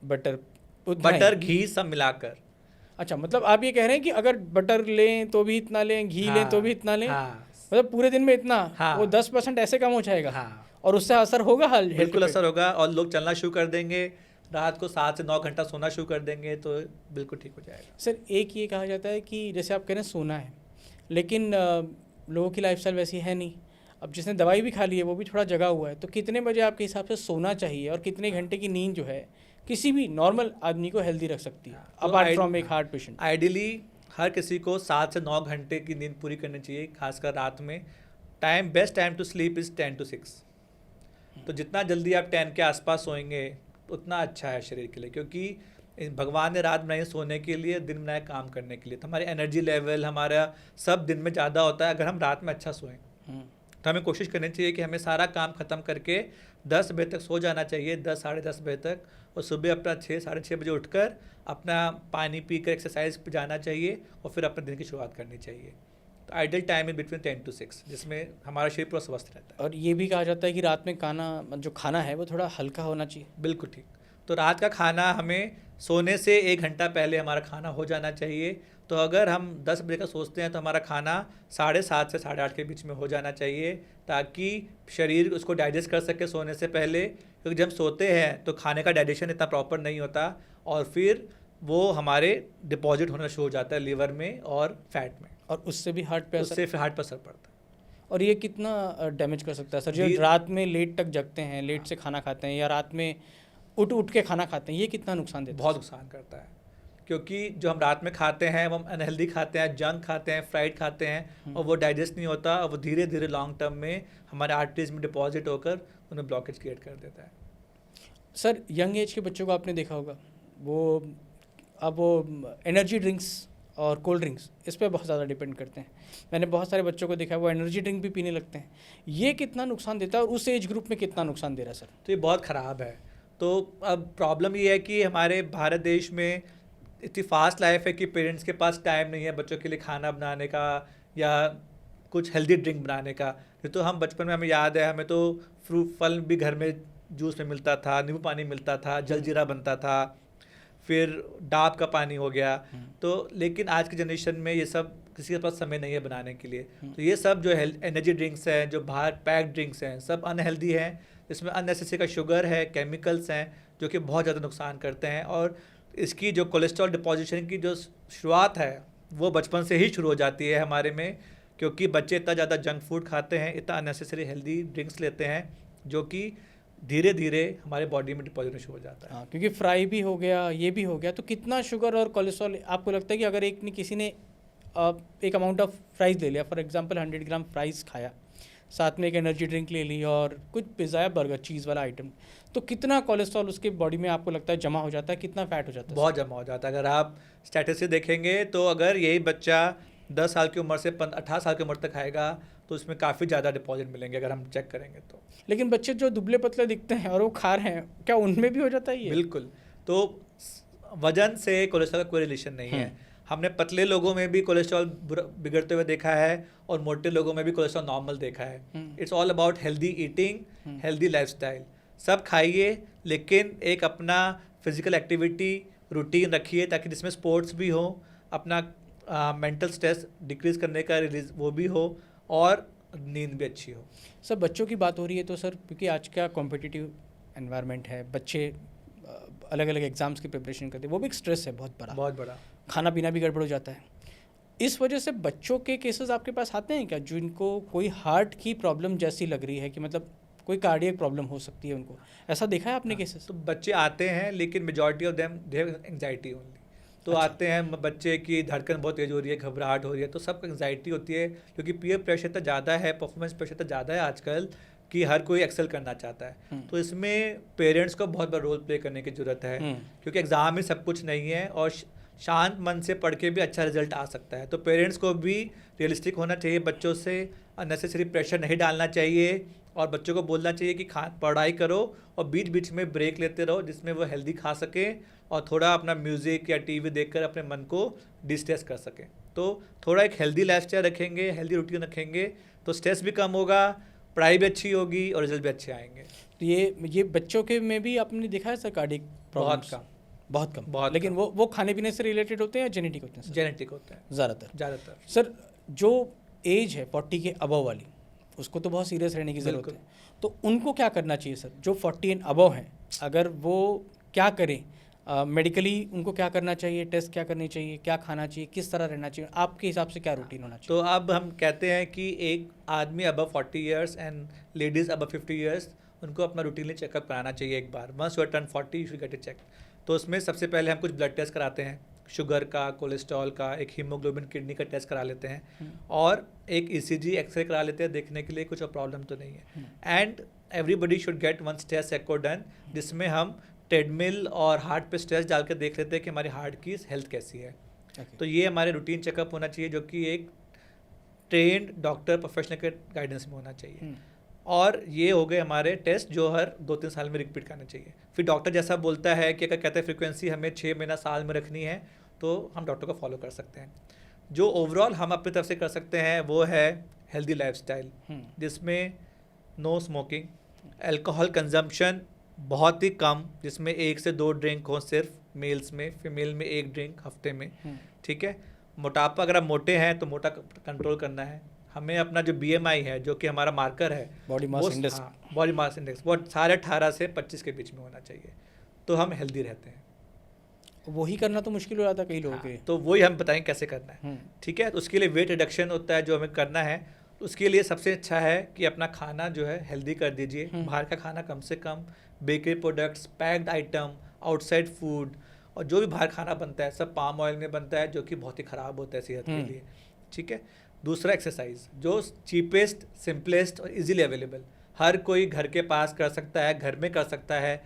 बटर उतना ही? बटर घी सब मिलाकर। अच्छा, मतलब आप ये कह रहे हैं कि अगर बटर लें तो भी इतना लें, घी लें तो भी इतना लें, हाँ, मतलब पूरे दिन में इतना? हाँ। वो 10% ऐसे कम हो जाएगा? हाँ, और उससे असर होगा हेल्थ बिल्कुल पे? असर होगा। और लोग चलना शुरू कर देंगे, रात को 7 से 9 घंटा सोना शुरू कर देंगे, तो बिल्कुल ठीक हो जाएगा। सर एक ये कहा जाता है कि जैसे आप कह रहे हैं सोना है, लेकिन लोगों की लाइफस्टाइल वैसी है नहीं। अब जिसने दवाई भी खा ली है वो भी थोड़ा जगा हुआ है, तो कितने बजे आपके हिसाब से सोना चाहिए और कितने घंटे की नींद जो है किसी भी नॉर्मल आदमी को हेल्दी रख सकती है, तो अपार्ट फ्रॉम एक हार्ट पेशेंट? आइडियली हर किसी को 7 से 9 घंटे की नींद पूरी करनी चाहिए, खासकर रात में। Best time to sleep is 10 to 6। तो जितना जल्दी आप 10 के आसपास सोएंगे उतना अच्छा है शरीर के लिए, क्योंकि भगवान ने रात बनाई है सोने के लिए, दिन बनाया काम करने के लिए। तो हमारी एनर्जी लेवल हमारा सब दिन में ज़्यादा होता है अगर हम रात में अच्छा सोएं। तो हमें कोशिश करनी चाहिए कि हमें सारा काम ख़त्म करके 10 बजे तक सो जाना चाहिए, 10 साढ़े 10 बजे तक, और सुबह अपना 6 साढ़े 6 बजे उठकर अपना पानी पीकर एक्सरसाइज पे जाना चाहिए और फिर अपने दिन की शुरुआत करनी चाहिए। तो ideal time is between 10 to 6, जिसमें हमारा शरीर पूरा स्वस्थ रहता है। और ये भी कहा जाता है कि रात में जो खाना है वो थोड़ा हल्का होना चाहिए। बिल्कुल ठीक। तो रात का खाना हमें सोने से 1 घंटा पहले हमारा खाना हो जाना चाहिए। तो अगर हम 10 बजे का सोचते हैं तो हमारा खाना 7:30 से 8:30 के बीच में हो जाना चाहिए, ताकि शरीर उसको डाइजेस्ट कर सके सोने से पहले। क्योंकि जब सोते हैं तो खाने का डाइजेशन इतना प्रॉपर नहीं होता और फिर वो हमारे डिपॉजिट होना शुरू हो जाता है लीवर में और फैट में, और उससे भी हार्ट पे असर? उससे फिर हार्ट पर असर पड़ता है। और ये कितना डैमेज कर सकता है सर, जो रात में लेट तक जगते हैं, लेट से खाना खाते हैं या रात में उठ के खाना खाते हैं, ये कितना नुकसान देता है? बहुत नुकसान करता है, क्योंकि जो हम रात में खाते हैं वो हम अनहेल्दी खाते हैं, जंक खाते हैं, फ्राइड खाते हैं, और वो डाइजेस्ट नहीं होता और वो धीरे धीरे लॉन्ग टर्म में हमारे आर्टरीज में डिपॉजिट होकर उन्हें ब्लॉकेज क्रिएट कर देता है। सर यंग एज के बच्चों को आपने देखा होगा, वो एनर्जी ड्रिंक्स और कोल्ड ड्रिंक्स इस पर बहुत ज़्यादा डिपेंड करते हैं। मैंने बहुत सारे बच्चों को देखा है वो एनर्जी ड्रिंक भी पीने लगते हैं। ये कितना नुकसान देता है और उस एज ग्रुप में कितना नुकसान दे रहा है सर? तो ये बहुत ख़राब है। तो अब प्रॉब्लम ये है कि हमारे भारत देश में इतनी फास्ट लाइफ है कि पेरेंट्स के पास टाइम नहीं है बच्चों के लिए खाना बनाने का या कुछ हेल्दी ड्रिंक बनाने का। तो हम बचपन में, हमें याद है, हमें तो फ्रूट फल भी घर में जूस में मिलता था, नींबू पानी मिलता था, जलजीरा बनता था, फिर डाब का पानी हो गया। तो लेकिन आज की जनरेशन में ये सब किसी के पास समय नहीं है बनाने के लिए। तो ये सब जो एनर्जी ड्रिंक्स हैं, जो बाहर पैक्ड ड्रिंक्स हैं, सब अनहेल्दी हैं। इसमें अननेसेसरी का शुगर है, केमिकल्स हैं जो कि बहुत ज़्यादा नुकसान करते हैं। और इसकी जो कोलेस्ट्रॉल डिपॉजिशन की जो शुरुआत है वो बचपन से ही शुरू हो जाती है हमारे में, क्योंकि बच्चे इतना ज़्यादा जंक फूड खाते हैं, इतना अननेसेसरी हेल्दी ड्रिंक्स लेते हैं, जो कि धीरे धीरे हमारे बॉडी में डिपॉजिट शुरू हो जाता है। हाँ, क्योंकि फ्राई भी हो गया, ये भी हो गया, तो कितना शुगर और कोलेस्ट्रॉल आपको लगता है कि अगर किसी ने एक अमाउंट ऑफ फ्राइज़ ले लिया, फॉर एग्जांपल 100 ग्राम फ्राइज़ खाया, साथ में एक एनर्जी ड्रिंक ले ली और कुछ पिज़्ज़ा या बर्गर चीज़ वाला आइटम, तो कितना कोलेस्ट्रॉल उसके बॉडी में आपको लगता है जमा हो जाता है, कितना फैट हो जाता है? बहुत जमा हो जाता है। अगर आप स्टैटिस्टिक्स देखेंगे तो अगर यही बच्चा 10 साल की उम्र से 18 साल की उम्र तक खाएगा तो उसमें काफ़ी ज़्यादा डिपॉजिट मिलेंगे अगर हम चेक करेंगे तो। लेकिन बच्चे जो दुबले पतले दिखते हैं और वो खा रहे हैं, क्या उनमें भी हो जाता है ये? बिल्कुल। तो वजन से कोलेस्ट्रॉल का कोई रिलेशन नहीं है। हमने पतले लोगों में भी कोलेस्ट्रॉल बिगड़ते हुए देखा है और मोटे लोगों में भी कोलेस्ट्रॉल नॉर्मल देखा है। It's all about healthy eating, healthy lifestyle. सब खाइए, लेकिन एक अपना फिजिकल एक्टिविटी रूटीन रखिए ताकि जिसमें स्पोर्ट्स भी हो, अपना मेंटल स्ट्रेस डिक्रीज करने का रिलीज वो भी हो, और नींद भी अच्छी हो। सर बच्चों की बात हो रही है तो सर, क्योंकि आज का कॉम्पिटिटिव एनवायरनमेंट है, बच्चे अलग अलग एग्जाम्स की प्रिपरेशन करते हैं, वो भी एक स्ट्रेस है बहुत बड़ा। खाना पीना भी गड़बड़ हो जाता है। इस वजह से बच्चों के केसेस आपके पास आते हैं क्या, जिनको कोई हार्ट की प्रॉब्लम जैसी लग रही है कि मतलब कोई कार्डियक प्रॉब्लम हो सकती है उनको? ऐसा देखा है आपने केसेस? तो बच्चे आते हैं, लेकिन majority of them they have anxiety only. तो अच्छा। आते हैं बच्चे की धड़कन बहुत तेज़ हो रही है, घबराहट हो रही है, तो सबको एंग्जाइटी होती है, क्योंकि पीयर प्रेशर तो ज़्यादा है, परफॉर्मेंस प्रेशर तो ज़्यादा है आजकल, कि हर कोई एक्सेल करना चाहता है। तो इसमें पेरेंट्स को बहुत बड़ा रोल प्ले करने की ज़रूरत है, क्योंकि एग्ज़ाम में सब कुछ नहीं है और शांत मन से पढ़ के भी अच्छा रिजल्ट आ सकता है। तो पेरेंट्स को भी रियलिस्टिक होना चाहिए, बच्चों से अननेसेसरी प्रेशर नहीं डालना चाहिए और बच्चों को बोलना चाहिए कि पढ़ाई करो और बीच बीच में ब्रेक लेते रहो जिसमें वो हेल्दी खा सकें और थोड़ा अपना म्यूज़िक या टीवी देखकर अपने मन को डिस्ट्रेस कर सकें। तो थोड़ा एक हेल्दी लाइफस्टाइल रखेंगे, हेल्दी रूटीन रखेंगे तो स्ट्रेस भी कम होगा, पढ़ाई भी अच्छी होगी और रिजल्ट भी अच्छे आएंगे। तो ये बच्चों के में भी आपने देखा है सर कार्डियक प्रॉब्लम्स? बहुत कम। लेकिन वो खाने पीने से रिलेटेड होते हैं या जेनेटिक होते हैं? जेनेटिक होते हैं ज़्यादातर। सर जो एज है 40 के अबव वाली, उसको तो बहुत सीरियस रहने की ज़रूरत है, तो उनको क्या करना चाहिए सर? जो 40 एंड अबव हैं, अगर वो क्या करें मेडिकली, उनको क्या करना चाहिए, टेस्ट क्या करनी चाहिए, क्या खाना चाहिए, किस तरह रहना चाहिए, आपके हिसाब से क्या रूटीन होना चाहिए? तो अब हम कहते हैं कि एक आदमी above 40 years and ladies above 50 years, उनको अपना रूटीनली चेकअप कराना चाहिए एक बार। Once you turn 40 you should get a check. तो उसमें सबसे पहले हम कुछ ब्लड टेस्ट कराते हैं, शुगर का, कोलेस्ट्रॉल का, एक हीमोग्लोबिन किडनी का टेस्ट करा लेते हैं और एक ईसीजी एक्सरे करा लेते हैं देखने के लिए कुछ प्रॉब्लम तो नहीं है। And everybody should get one stress echo done, जिसमें हम ट्रेडमिल और हार्ट पे स्ट्रेस डाल के देख लेते हैं कि हमारी हार्ट की हेल्थ कैसी है। तो ये हमारे रूटीन चेकअप होना चाहिए जो कि एक ट्रेंड डॉक्टर प्रोफेशनल के गाइडेंस में होना चाहिए। और ये हो गए हमारे टेस्ट जो हर 2-3 साल में रिपीट करना चाहिए। फिर डॉक्टर जैसा बोलता है कि अगर कहते हैं फ्रीक्वेंसी हमें 6 महीना साल में रखनी है तो हम डॉक्टर को फॉलो कर सकते हैं। जो ओवरऑल हम अपनी तरफ से कर सकते हैं वो है हेल्दी लाइफस्टाइल, जिसमें नो स्मोकिंग, अल्कोहल कंजम्पशन बहुत ही कम, जिसमें 1 से 2 ड्रिंक हो सिर्फ मेल्स में, फीमेल में 1 ड्रिंक हफ्ते में, ठीक है। मोटापा, अगर आप मोटे हैं तो मोटा कंट्रोल करना है। हमें अपना जो BMI है जो कि हमारा मार्कर है, body mass index, body mass index वो 18.5 से 25 के बीच में होना चाहिए, तो हम हेल्दी रहते हैं। वही करना तो मुश्किल हो जाता है कई लोगों के। तो वही हम बताएंगे कैसे करना है, ठीक है। तो उसके लिए वेट रिडक्शन होता है जो हमें करना है। उसके लिए सबसे अच्छा है कि अपना खाना जो है हेल्दी कर दीजिए। बाहर का खाना कम से कम, bakery products, packed item, outside food, और जो भी बाहर खाना बनता है सब पाम ऑयल में बनता है जो कि बहुत ही ख़राब होता है सेहत के लिए, ठीक है। दूसरा एक्सरसाइज जो चीपेस्ट, सिंपलेस्ट और इजीली अवेलेबल, हर कोई घर के पास कर सकता है, घर में कर सकता है।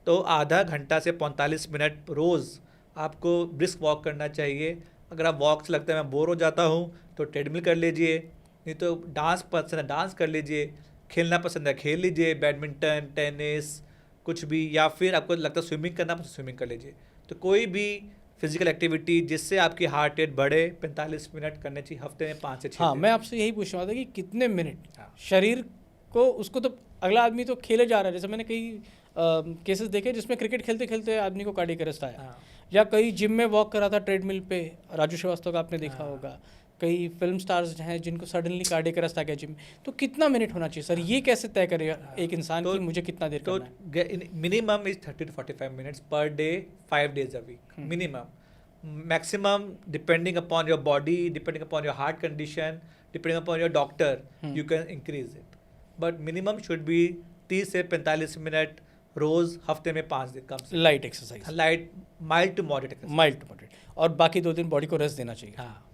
तो आधा घंटा से 45 मिनट रोज़ आपको ब्रिस्क वॉक करना चाहिए। अगर आप वॉक से लगता है मैं बोर हो जाता हूँ तो ट्रेडमिल कर लीजिए, नहीं तो डांस पसंद है डांस कर लीजिए, खेलना पसंद है खेल लीजिए, बैडमिंटन, टेनिस, कुछ भी, या फिर आपको लगता है स्विमिंग करना पसंद स्विमिंग कर लीजिए। तो कोई भी फिजिकल एक्टिविटी जिससे आपकी हार्ट रेट बढ़े 45 मिनट करने चाहिए हफ्ते में 5 से 6 हाँ, मैं आपसे यही पूछ रहा था कि कितने मिनट शरीर को, उसको तो अगला आदमी तो खेले जा रहा है। जैसे मैंने कई केसेस देखे जिसमें क्रिकेट खेलते खेलते आदमी को कार्डियक अरेस्ट आया, या कई जिम में वॉक करा था ट्रेडमिल पे, राजू श्रीवास्तव का आपने देखा होगा। कई फिल्म स्टार्स हैं जिनको सडनली कार्डियक अरेस्ट आ गया जिम। तो कितना मिनट होना चाहिए सर? ये कैसे तय करेगा एक इंसान कि मुझे कितना देर करना है? Minimum is 30 to 45 minutes per day, 5 days a week minimum. Maximum depending upon your body, depending upon your heart condition, depending upon your doctor, you can increase it, but minimum should be 30 से 45 minute रोज, हफ्ते में 5 दिन कम से। Light exercise, light, mild to moderate, और बाकी 2 दिन body को रेस्ट देना चाहिए। हाँ।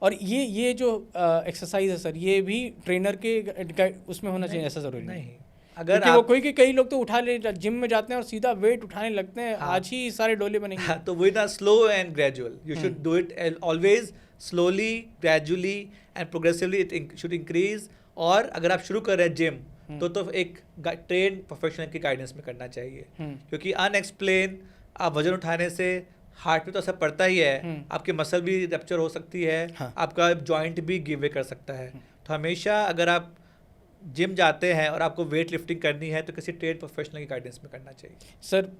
और ये जो एक्सरसाइज है सर, ये भी ट्रेनर के उसमें होना चाहिए? ऐसा ज़रूरी नहीं। अगर आप कई लोग तो उठा ले, जिम में जाते हैं और सीधा वेट उठाने लगते हैं। हाँ। आज ही सारे डोले बनेंगे। हाँ, तो वही ना, slow and gradual, you should do it always slowly, gradually and progressively, it should increase. और अगर आप शुरू कर रहे हैं जिम तो एक ट्रेन प्रोफेशनल की गाइडेंस में करना चाहिए, क्योंकि अनएक्सप्लेन आप वजन उठाने से हार्ट पे तो असर पड़ता ही है, आपकी मसल भी रप्चर हो सकती है। हाँ। आपका जॉइंट भी गिव वे कर सकता है। तो हमेशा अगर आप जिम जाते हैं और आपको वेट लिफ्टिंग करनी है तो किसी ट्रेन प्रोफेशनल की गाइडेंस में करना चाहिए। सर,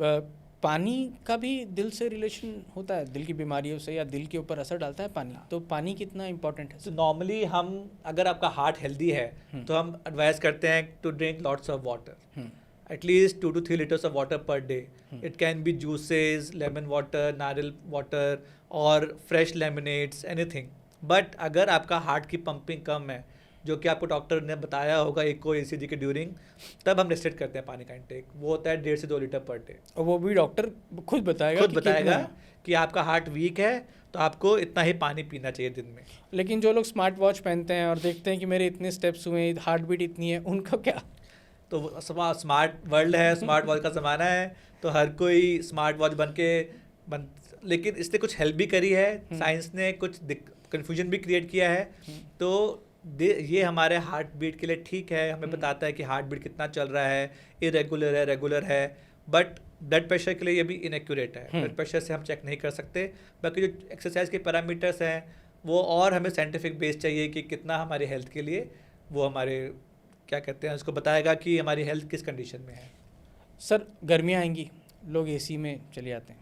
पानी का भी दिल से रिलेशन होता है, दिल की बीमारियों से, या दिल के ऊपर असर डालता है पानी? तो पानी कितना इंपॉर्टेंट है? तो नॉर्मली हम, अगर आपका हार्ट हेल्दी है तो हम एडवाइस करते हैं to drink lots of water, at least 2 to 3 liters of water per day. It can be juices, lemon water, नारियल वाटर और फ्रेश लेमनेड्स, एनीथिंग। बट अगर आपका हार्ट की पंपिंग कम है, जो कि आपको डॉक्टर ने बताया होगा एको ECG के ड्यूरिंग, तब हम रिस्ट्रिक्ट करते हैं पानी का इंटेक। वो होता है 1.5 से 2 लीटर पर डे। और वो भी डॉक्टर खुद बताएगा कि आपका हार्ट वीक है तो आपको इतना ही पानी पीना चाहिए दिन में। लेकिन जो लोग स्मार्ट वॉच पहनते हैं और देखते हैं कि मेरे इतने स्टेप्स हुए, हार्ट बीट इतनी है, उनका क्या? तो स्मार्ट वर्ल्ड है, स्मार्ट वॉच का ज़माना है, तो हर कोई स्मार्ट वॉच बन लेकिन इसने कुछ हेल्प भी करी है, साइंस ने कुछ कन्फ्यूजन भी क्रिएट किया है। तो ये हमारे हार्ट बीट के लिए ठीक है, हमें बताता है कि हार्ट बीट कितना चल रहा है, इरेगुलर है, रेगुलर है, बट ब्लड प्रेशर के लिए ये भी इनएक्यूरेट है। ब्लड प्रेशर से हम चेक नहीं कर सकते। बाकी जो एक्सरसाइज के पैरामीटर्स हैं वो और हमें साइंटिफिक बेस चाहिए कि कितना हमारी हेल्थ के लिए वो हमारे क्या कहते हैं उसको बताएगा कि हमारी हेल्थ किस कंडीशन में है। सर गर्मियाँ आएंगी, लोग एसी में चले जाते हैं,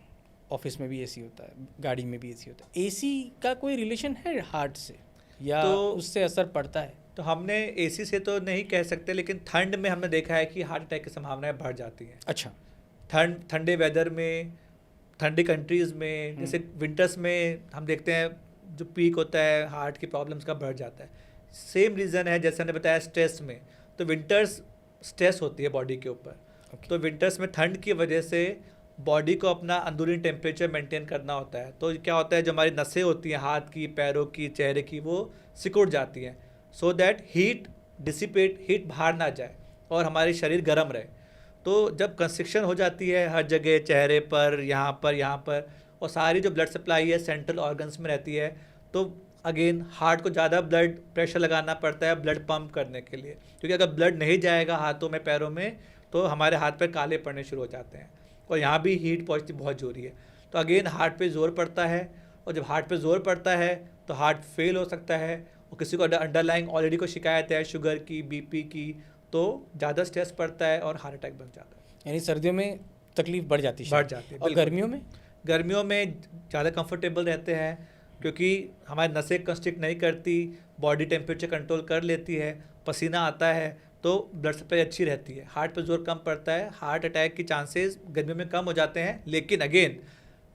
ऑफिस में भी एसी होता है, गाड़ी में भी एसी होता है। एसी का कोई रिलेशन है हार्ट से या तो उससे असर पड़ता है? तो हमने एसी से तो नहीं कह सकते, लेकिन ठंड में हमने देखा है कि हार्ट अटैक की संभावनाएं बढ़ जाती हैं। अच्छा। ठंडे वेदर में, ठंडी कंट्रीज़ में, जैसे विंटर्स में हम देखते हैं जो पीक होता है हार्ट की प्रॉब्लम्स का बढ़ जाता है। सेम रीज़न है जैसे हमने बताया स्ट्रेस में, तो विंटर्स स्ट्रेस होती है बॉडी के ऊपर। तो विंटर्स में ठंड की वजह से बॉडी को अपना अंदरूनी टेम्परेचर मेंटेन करना होता है। तो क्या होता है, जो हमारी नसें होती हैं हाथ की, पैरों की, चेहरे की, वो सिकुड़ जाती हैं, सो दैट हीट बाहर ना जाए और हमारी शरीर गर्म रहे। तो जब कंस्ट्रिक्शन हो जाती है हर जगह, चेहरे पर, यहाँ पर, और सारी जो ब्लड सप्लाई है सेंट्रल ऑर्गन्स में रहती है, तो अगेन हार्ट को ज़्यादा ब्लड प्रेशर लगाना पड़ता है ब्लड पंप करने के लिए, क्योंकि अगर ब्लड नहीं जाएगा हाथों में, पैरों में, तो हमारे हाथ पैर काले पड़ने शुरू हो जाते हैं। और यहाँ भी हीट पहुँचती बहुत ज़रूरी है। तो अगेन हार्ट पे जोर पड़ता है, और जब हार्ट पे जोर पड़ता है तो हार्ट फेल हो सकता है, और किसी को अंडरलाइंग ऑलरेडी कोई शिकायत है शुगर की, बीपी की, तो ज़्यादा स्ट्रेस पड़ता है और हार्ट अटैक बन जाता है। यानी सर्दियों में तकलीफ बढ़ जाती है? और गर्मियों में ज़्यादा कंफर्टेबल रहते हैं, क्योंकि हमारी नसें कंस्ट्रिक्ट नहीं करती, बॉडी टेम्परेचर कंट्रोल कर लेती है, पसीना आता है, तो ब्लड सप्लाई अच्छी रहती है, हार्ट पे जोर कम पड़ता है, हार्ट अटैक की चांसेस गर्मियों में कम हो जाते हैं। लेकिन again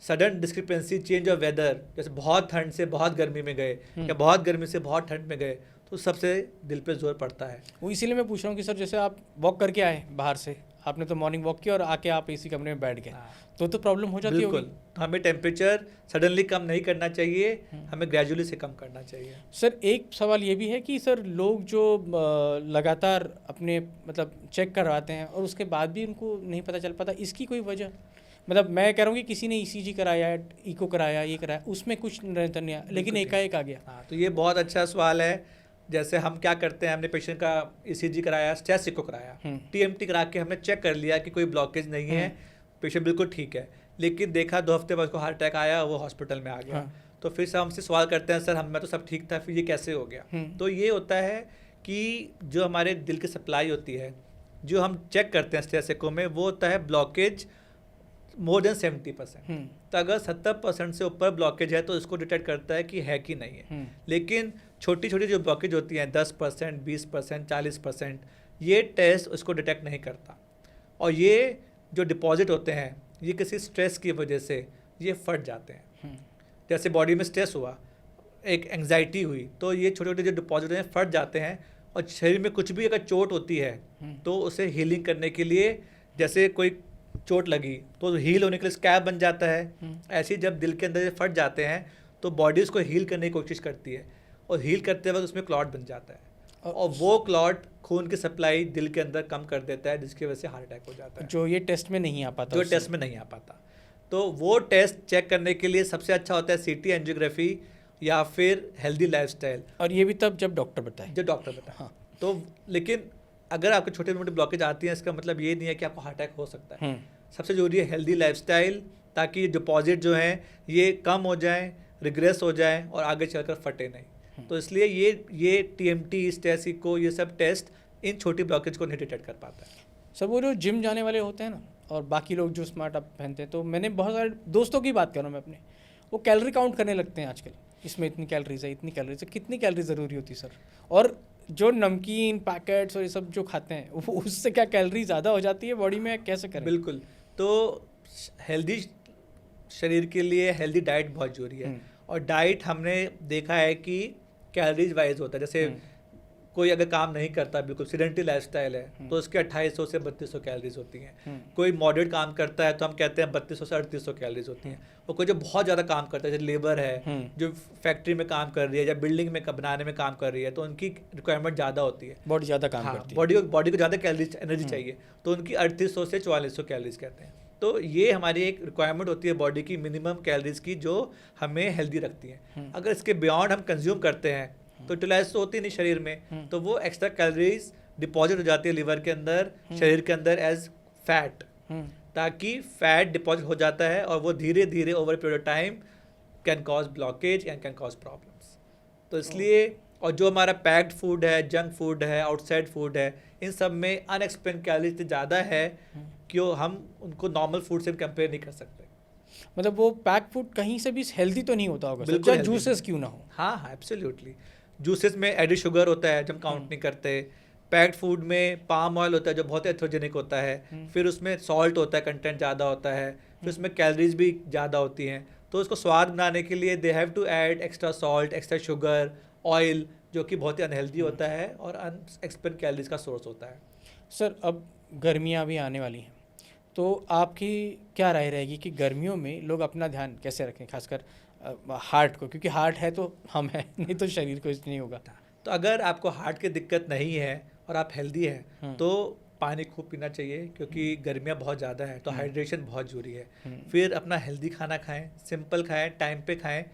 sudden discrepancy, change of weather, जैसे बहुत ठंड से बहुत गर्मी में गए या बहुत गर्मी से बहुत ठंड में गए, तो सबसे दिल पे जोर पड़ता है। वो इसीलिए मैं पूछ रहा हूँ कि सर जैसे आप वॉक करके आए बाहर से, आपने तो मॉर्निंग वॉक किया और आके आप एसी कमरे में बैठ गए, तो प्रॉब्लम हो जाती है। बिल्कुल, तो हमें टेम्परेचर सडनली कम नहीं करना चाहिए, हमें ग्रेजुअली से कम करना चाहिए। सर एक सवाल ये भी है कि सर लोग जो लगातार अपने मतलब चेक करवाते हैं और उसके बाद भी उनको नहीं पता चल पाता, इसकी कोई वजह? मतलब मैं कह रहा हूँ कि किसी ने ईसीजी कराया, इको कराया, ये कराया, उसमें कुछ निरंतर नहीं आया, लेकिन एकाएक आ गया। हाँ, तो ये बहुत अच्छा सवाल है। जैसे हम क्या करते हैं, हमने पेशेंट का ईसीजी कराया, स्ट्रेस इको कराया, टीएमटी करा के हमने चेक कर लिया कि कोई ब्लॉकेज नहीं है, पेशेंट बिल्कुल ठीक है, लेकिन देखा 2 हफ्ते बाद उसको हार्ट अटैक आया, वो हॉस्पिटल में आ गया। तो फिर से हमसे सवाल करते हैं, सर हमें तो सब ठीक था, फिर ये कैसे हो गया? तो ये होता है कि जो हमारे दिल की सप्लाई होती है, जो हम चेक करते हैं स्ट्रेस इको में, वो होता है ब्लॉकेज मोर देन 70%। तो अगर 70% से ऊपर ब्लॉकेज है तो इसको डिटेक्ट करता है कि है कि नहीं है। लेकिन छोटी छोटी जो ब्लॉकेज होती हैं 10%, 20%, 40%, ये टेस्ट उसको डिटेक्ट नहीं करता। और ये जो डिपॉजिट होते हैं, ये किसी स्ट्रेस की वजह से ये फट जाते हैं। जैसे बॉडी में स्ट्रेस हुआ, एक एंग्जाइटी हुई, तो ये छोटे छोटे जो डिपॉजिट हैं फट जाते हैं। और शरीर में कुछ भी अगर चोट होती है तो उसे हीलिंग करने के लिए, जैसे कोई चोट लगी तो हील होने के लिए स्कैब बन जाता है, ऐसे ही जब दिल के अंदर फट जाते हैं तो बॉडी उसको हील करने की कोशिश करती है, और हील करते वक्त उसमें क्लॉट बन जाता है, और वो क्लॉट खून की सप्लाई दिल के अंदर कम कर देता है, जिसकी वजह से हार्ट अटैक हो जाता है, जो ये टेस्ट में नहीं आ पाता। तो वो टेस्ट चेक करने के लिए सबसे अच्छा होता है सीटी एंजियोग्राफी या फिर हेल्दी लाइफस्टाइल। और ये भी तब जब डॉक्टर बताए। हाँ। तो लेकिन अगर आपको छोटे मोटे ब्लॉकेज आती हैं, इसका मतलब ये नहीं है कि आपको हार्ट अटैक हो सकता है। सबसे जरूरी है हेल्दी लाइफस्टाइल, ताकि डिपॉजिट जो हैं ये कम हो जाएं, रिग्रेस हो जाएं और आगे चलकर फटे नहीं। तो इसलिए ये टीएमटी, स्ट्रेस इको, ये सब टेस्ट इन छोटी ब्लॉकेज को नहीं डिटेक्ट कर पाता है। सर वो जो जिम जाने वाले होते हैं ना, और बाकी लोग जो स्मार्ट अप पहनते हैं, तो मैंने बहुत सारे दोस्तों की बात कर रहा हूँ मैं अपने, वो कैलोरी काउंट करने लगते हैं आजकल, इसमें इतनी कैलोरीज है, इतनी कैलोरीज है। कितनी कैलोरी ज़रूरी होती है सर? और जो नमकीन पैकेट्स और ये सब जो खाते हैं, उससे क्या कैलोरी ज़्यादा हो जाती है बॉडी में, कैसे करें? बिल्कुल, तो हेल्दी शरीर के लिए हेल्दी डाइट बहुत ज़रूरी है। और डाइट हमने देखा है कि कैलोरीज वाइज होता है। जैसे कोई अगर काम नहीं करता, बिल्कुल सीडेंटरी लाइफस्टाइल है, तो उसके 2800 से 3200 कैलोरीज होती हैं। कोई मॉडरेट काम करता है तो हम कहते हैं 3200 से 3800 कैलोरीज होती हैं। और कोई जो बहुत ज़्यादा काम करता है, जैसे लेबर है जो फैक्ट्री में काम कर रही है या बिल्डिंग में बनाने में काम कर रही है, तो उनकी रिक्वायरमेंट ज़्यादा होती है, बॉडी ज़्यादा काम करती है, बॉडी को ज़्यादा कैलोरीज एनर्जी चाहिए, तो उनकी 3800 से 4400 कैलोरीज कहते हैं। तो ये हमारी एक रिक्वायरमेंट होती है बॉडी की, मिनिमम कैलोरीज की, जो हमें हेल्दी रखती है। अगर इसके बियॉन्ड हम कंज्यूम करते हैं तो यूटिलाइज तो होती नहीं शरीर में, तो वो एक्स्ट्रा कैलोरीज डिपॉजिट हो जाती है लिवर के अंदर, शरीर के अंदर एज फैट, ताकि फैट डिपॉजिट हो जाता है और वो धीरे धीरे over period of time can cause blockage and can cause problems. तो इसलिए, और जो हमारा पैक्ड फूड है, जंक फूड है, आउटसाइड फूड है, इन सब में अनएक्सप्लेन कैलोरीज इतनी ज़्यादा है कि हम उनको नॉर्मल फूड से कंपेयर नहीं कर सकते। मतलब वो पैक फूड कहीं से भी हेल्दी तो नहीं होता होगा, बिल्कुल चाहे जूसेस क्यों ना हो। हाँ हाँ, एब्सोल्युटली। जूसेस में एडिड शुगर होता है जो हम काउंट नहीं करते। पैक्ड फूड में पाम ऑयल होता है जो बहुत एथ्रोजेनिक होता है, फिर उसमें सॉल्ट होता है, कंटेंट ज़्यादा होता है, फिर उसमें कैलोरीज भी ज़्यादा होती हैं। तो उसको स्वाद बनाने के लिए they have to add extra salt, extra sugar, oil, जो कि बहुत ही अनहेल्दी होता है और अनएक्सप्लेन कैलोरीज का सोर्स होता है। सर, अब गर्मियाँ भी आने वाली हैं, तो आपकी क्या राय रहेगी कि गर्मियों में लोग अपना ध्यान कैसे रखें, खासकर हार्ट को, क्योंकि हार्ट है तो हम हैं, नहीं तो शरीर को इसलिए नहीं होगा। तो अगर आपको हार्ट की दिक्कत नहीं है और आप हेल्दी हैं तो पानी खूब पीना चाहिए, क्योंकि गर्मियाँ बहुत ज़्यादा है, तो हाइड्रेशन बहुत जरूरी है। फिर अपना हेल्दी खाना खाएं, सिंपल खाएं, टाइम पे खाएं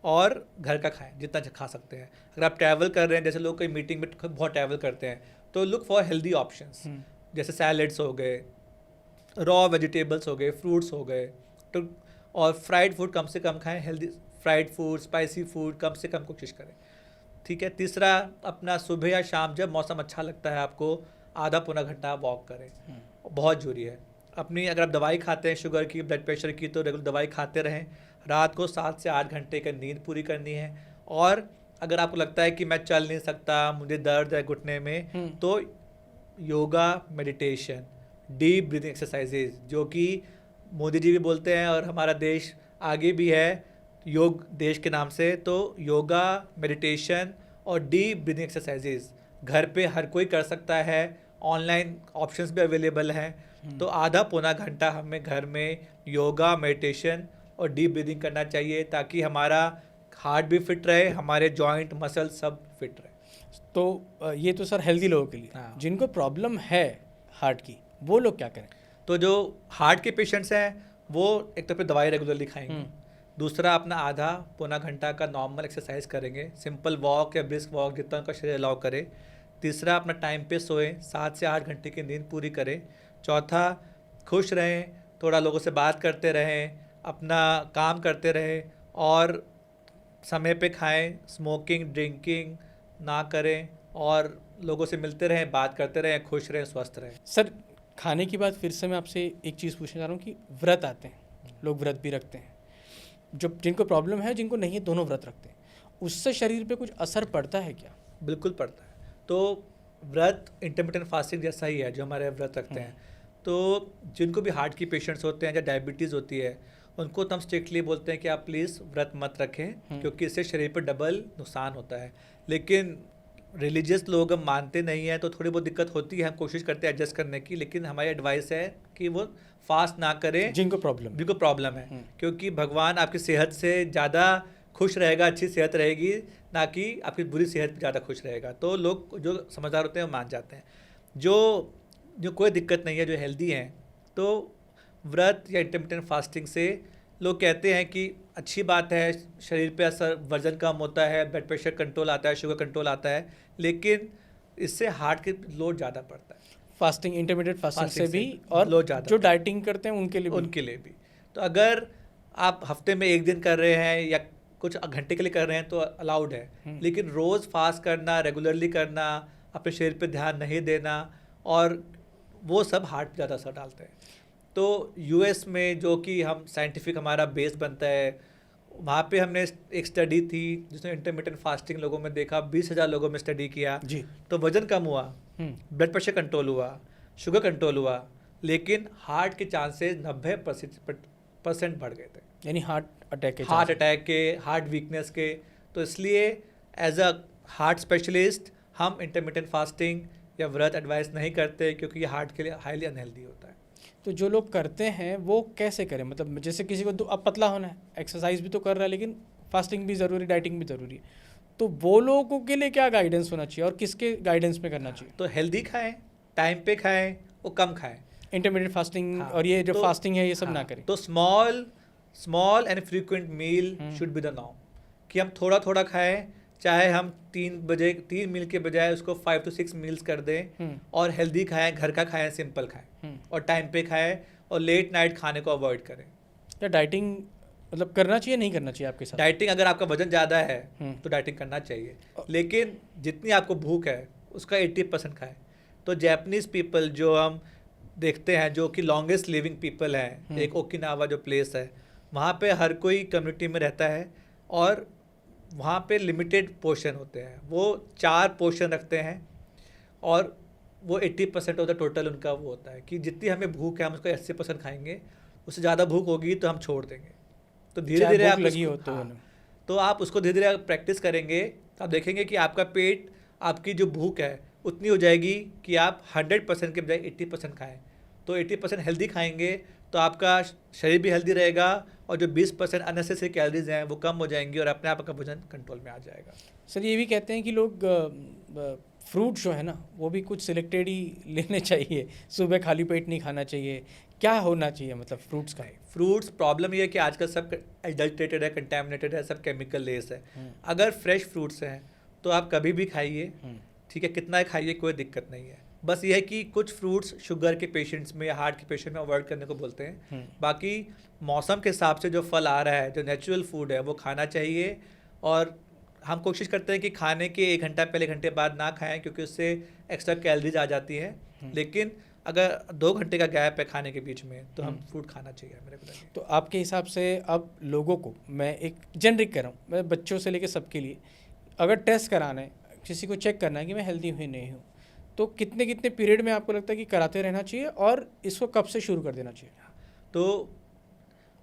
और घर का खाएं जितना खा सकते हैं। अगर आप ट्रैवल कर रहे हैं, जैसे लोग कोई मीटिंग में बहुत ट्रैवल करते हैं, तो लुक फॉर हेल्दी ऑप्शंस, जैसे सैलड्स हो गए, रॉ वेजिटेबल्स हो गए, फ्रूट्स हो गए, तो और फ्राइड फूड कम से कम खाएं। Healthy fried food, spicy food कम से कम कोशिश करें, ठीक है। तीसरा, अपना सुबह या शाम जब मौसम अच्छा लगता है आपको, आधा पौना घंटा वॉक करें, बहुत ज़रूरी है। अपनी अगर आप दवाई खाते हैं शुगर की, ब्लड प्रेशर की, तो रेगुलर दवाई खाते रहें। रात को 7 से 8 घंटे का नींद पूरी करनी है। और अगर आपको लगता है कि मैं चल नहीं सकता, मुझे दर्द है घुटने में, तो yoga, meditation, deep breathing exercises, जो कि मोदी जी भी बोलते हैं और हमारा देश आगे भी है योग देश के नाम से, तो योगा, मेडिटेशन और डीप ब्रीदिंग एक्सरसाइजेज घर पे हर कोई कर सकता है। ऑनलाइन ऑप्शंस भी अवेलेबल हैं। तो आधा पौना घंटा हमें घर में योगा, मेडिटेशन और डीप ब्रीदिंग करना चाहिए, ताकि हमारा हार्ट भी फिट रहे, हमारे जॉइंट, मसल सब फिट रहे। तो ये तो सर हेल्दी लोगों के लिए। हाँ। जिनको प्रॉब्लम है हार्ट की, वो लोग क्या करें? तो जो हार्ट के पेशेंट्स हैं वो एक तो फिर दवाई रेगुलरली खाएंगे, दूसरा अपना आधा पौना घंटा का नॉर्मल एक्सरसाइज करेंगे, सिंपल वॉक या ब्रिस्क वॉक जितना उनका शरीर अलाउ करे। तीसरा, अपना टाइम पे सोएं, 7 से 8 घंटे की नींद पूरी करें। चौथा, खुश रहें, थोड़ा लोगों से बात करते रहें, अपना काम करते रहें और समय पे खाएं, स्मोकिंग, ड्रिंकिंग ना करें और लोगों से मिलते रहें, बात करते रहें, खुश रहें, स्वस्थ रहें। सर, खाने की बात फिर से मैं आपसे एक चीज़ पूछना चाह रहा हूँ कि व्रत आते हैं, लोग व्रत भी रखते हैं, जो जिनको प्रॉब्लम है, जिनको नहीं है, दोनों व्रत रखते हैं, उससे शरीर पे कुछ असर पड़ता है क्या? बिल्कुल पड़ता है। तो व्रत इंटरमिटेंट फास्टिंग जैसा ही है जो हमारे व्रत रखते हैं। तो जिनको भी हार्ट की पेशेंट्स होते हैं या डायबिटीज़ होती है, उनको तो हम स्ट्रिक्टली बोलते हैं कि आप प्लीज़ व्रत मत रखें, क्योंकि इससे शरीर पर डबल नुकसान होता है। लेकिन रिलीजियस लोग हम मानते नहीं हैं, तो थोड़ी बहुत दिक्कत होती है, हम कोशिश करते हैं एडजस्ट करने की, लेकिन हमारी एडवाइस है कि वो फास्ट ना करें जिनको प्रॉब्लम है, क्योंकि भगवान आपकी सेहत से ज़्यादा खुश रहेगा, अच्छी सेहत रहेगी, ना कि आपकी बुरी सेहत ज़्यादा खुश रहेगा। तो लोग जो समझदार होते हैं वो मान जाते हैं। जो कोई दिक्कत नहीं है, जो हेल्दी हैं, तो व्रत या इंटरमिटेंट फास्टिंग से लोग कहते हैं कि अच्छी बात है, शरीर पे असर, वजन कम होता है, ब्लड प्रेशर कंट्रोल आता है, शुगर कंट्रोल आता है, लेकिन इससे हार्ट के लोड ज़्यादा पड़ता है। फास्टिंग, इंटरमीडिएट फास्टिंग से भी, और लोड ज़्यादा जो डाइटिंग करते हैं उनके लिए भी। तो अगर आप हफ्ते में 1 दिन कर रहे हैं या कुछ घंटे के लिए कर रहे हैं तो अलाउड है, लेकिन रोज़ फास्ट करना, रेगुलरली करना, अपने शरीर पे ध्यान नहीं देना, और वो सब हार्ट पे ज़्यादा असर डालते हैं। तो यूएस में, जो कि हम साइंटिफिक हमारा बेस बनता है, वहाँ पे हमने एक स्टडी थी जिसमें इंटरमिटेंट फास्टिंग लोगों में देखा, 20,000 लोगों में स्टडी किया जी। तो वजन कम हुआ, ब्लड प्रेशर कंट्रोल हुआ, शुगर कंट्रोल हुआ, लेकिन हार्ट के चांसेस 90% बढ़ गए थे, यानी हार्ट अटैक के, हार्ट वीकनेस के। तो इसलिए एज अ हार्ट स्पेशलिस्ट हम इंटरमिटेंट फास्टिंग या व्रत एडवाइस नहीं करते, क्योंकि ये हार्ट के लिए हाईली अनहेल्दी होता है। तो जो लोग करते हैं वो कैसे करें? मतलब जैसे किसी को अब पतला होना है, एक्सरसाइज भी तो कर रहा है, लेकिन फास्टिंग भी ज़रूरी, डाइटिंग भी ज़रूरी है, तो वो लोगों के लिए क्या गाइडेंस होना चाहिए और किसके गाइडेंस में करना चाहिए? तो हेल्दी खाएं, टाइम पे खाएं, वो कम खाएं। इंटरमीडिएट फास्टिंग हाँ, और ये जो तो फास्टिंग है ये सब हाँ, ना करें। तो small and frequent meal should be the norm, कि हम थोड़ा थोड़ा खाएं, चाहे हम 3 मील के बजाय उसको 5 to 6 मील्स कर दें, और हेल्दी खाएं, घर का खाएं, सिंपल खाएं, और टाइम पे खाएं, और लेट नाइट खाने को अवॉइड करें। क्या डाइटिंग मतलब करना चाहिए, नहीं करना चाहिए आपके साथ? डाइटिंग, अगर आपका वजन ज़्यादा है तो डाइटिंग करना चाहिए, लेकिन जितनी आपको भूख है उसका 80% खाएं। तो जैपनीज पीपल जो हम देखते हैं, जो कि लॉन्गेस्ट लिविंग पीपल हैं, एक ओकिनावा जो प्लेस है, वहाँ पे हर कोई कम्युनिटी में रहता है, और वहाँ पे लिमिटेड पोर्शन होते हैं, वो 4 पोर्शन रखते हैं, और वो 80% ऑफ द टोटल उनका वो होता है कि जितनी हमें भूख है हम उसको 80% खाएंगे, उससे ज़्यादा भूख होगी तो हम छोड़ देंगे। तो धीरे धीरे आप लगी हो तो आप उसको धीरे धीरे प्रैक्टिस करेंगे तो आप देखेंगे कि आपका पेट, आपकी जो भूख है उतनी हो जाएगी कि आप 100% के बजाय 80% खाएं। तो 80% हेल्दी खाएंगे तो आपका शरीर भी हेल्दी रहेगा, और जो 20% अननेसेसरी कैलोरीज हैं वो कम हो जाएंगी, और अपने आप का वजन कंट्रोल में आ जाएगा। सर ये भी कहते हैं कि लोग फ्रूट जो है ना वो भी कुछ सिलेक्टेड ही लेने चाहिए, सुबह खाली पेट नहीं खाना चाहिए, क्या होना चाहिए मतलब फ्रूट्स का? फ्रूट्स, प्रॉब्लम ये है कि आजकल सब एडल्ट्रेटेड है, कंटेमिनेटेड है, सब केमिकल लेस है। अगर फ्रेश फ्रूट्स हैं तो आप कभी भी खाइए, ठीक है, कितना ही खाइए, कोई दिक्कत नहीं है। बस ये है कि कुछ फ्रूट्स शुगर के पेशेंट्स में या हार्ट के पेशेंट में अवॉइड करने को बोलते हैं। बाकी मौसम के हिसाब से जो फल आ रहा है, जो नेचुरल फूड है, वो खाना चाहिए, और हम कोशिश करते हैं कि खाने के 1 घंटा पहले, 1 घंटे बाद ना खाएं, क्योंकि उससे एक्स्ट्रा कैलोरीज आ जाती हैं। लेकिन अगर 2 घंटे का गैप है खाने के बीच में तो हम फ्रूट खाना चाहिए, मेरे को लगे। तो आपके हिसाब से अब लोगों को, मैं एक जेनरिक कर रहा हूँ, मैं बच्चों से लेकर सबके लिए, अगर टेस्ट कराना है, किसी को चेक करना है कि मैं हेल्दी हूँ नहीं हूँ, तो कितने कितने पीरियड में आपको लगता है कि कराते रहना चाहिए, और इसको कब से शुरू कर देना चाहिए? तो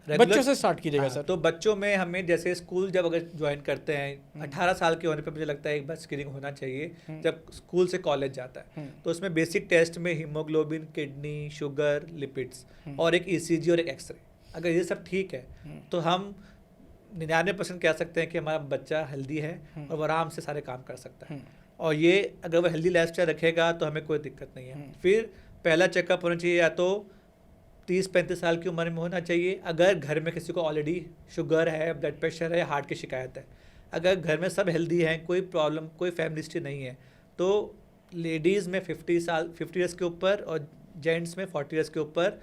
बच्चों से स्टार्ट कीजिएगा। सर तो बच्चों में हमें जैसे स्कूल जब अगर ज्वाइन करते हैं 18 साल के होने पे मुझे लगता है एक बार स्क्रीनिंग होना चाहिए, जब स्कूल से कॉलेज जाता है। तो उसमें बेसिक टेस्ट में हीमोग्लोबिन, किडनी, शुगर, लिपिड्स, और एक ECG और एक एक्सरे, अगर ये सब ठीक है तो हम 99% कह सकते हैं कि हमारा बच्चा हेल्दी है और वो आराम से सारे काम कर सकता है। और ये अगर वो हेल्दी लाइफस्टाइल रखेगा तो हमें कोई दिक्कत नहीं है। फिर पहला चेकअप होना चाहिए या तो 30-35 साल की उम्र में होना चाहिए, अगर घर में किसी को ऑलरेडी शुगर है, ब्लड प्रेशर है, हार्ट की शिकायत है। अगर घर में सब हेल्दी हैं, कोई प्रॉब्लम, कोई फैमिली हिस्ट्री नहीं है, तो लेडीज़ में 50 ईयर्स के ऊपर और जेंट्स में 40 ईयर्स के ऊपर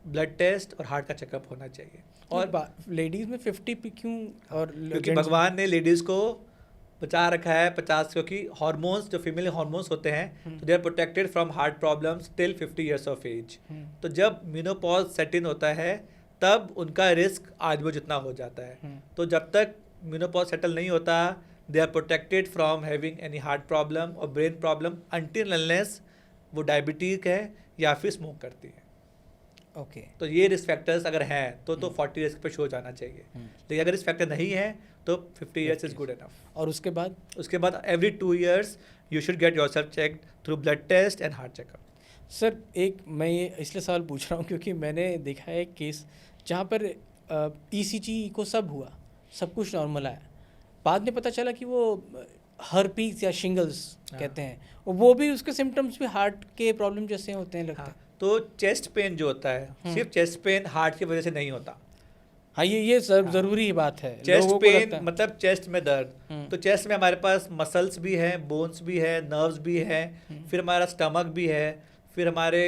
ब्लड टेस्ट और हार्ट का चेकअप होना चाहिए। और लेडीज़ में 50 पे क्यों? और क्योंकि भगवान ने लेडीज़ को बचा रखा है 50, क्योंकि हार्मोन्स, जो फीमेल हार्मोन्स होते हैं, तो they are protected from heart problems till 50 years of age. तो जब मेनोपॉज सेट इन होता है तब उनका रिस्क आज वो जितना हो जाता है। तो जब तक मेनोपॉज सेटल नहीं होता, they are protected from having any heart problem और ब्रेन प्रॉब्लम अनटिल अनलेस वो डायबिटिक है या फिर स्मोक करती है। ओके तो ये रिस्क फैक्टर्स अगर हैं तो 40 ईयर्स पे शो जाना चाहिए। लेकिन अगर रिस्क फैक्टर नहीं है तो 50 ईयर्स इज गुड इनफ। और उसके बाद every 2 years you should get yourself checked through blood test and heart checkup. Sir एक मैं ये इसलिए सवाल पूछ रहा हूँ क्योंकि मैंने देखा है केस जहाँ पर ECG को सब हुआ, सब कुछ नॉर्मल आया, बाद में पता चला कि वो हर्पीस या शिंगल्स कहते हैं, वो भी उसके सिम्टम्स भी हार्ट के प्रॉब्लम जैसे होते हैं लगता है। तो चेस्ट पेन जो होता है सिर्फ चेस्ट पेन हार्ट की वजह से नहीं होता। हाँ ये ज़रूरी बात है। चेस्ट पेन मतलब चेस्ट में दर्द, तो चेस्ट में हमारे पास मसल्स भी हैं, बोन्स भी है, नर्व्स भी हैं, फिर हमारा स्टमक भी है, फिर हमारे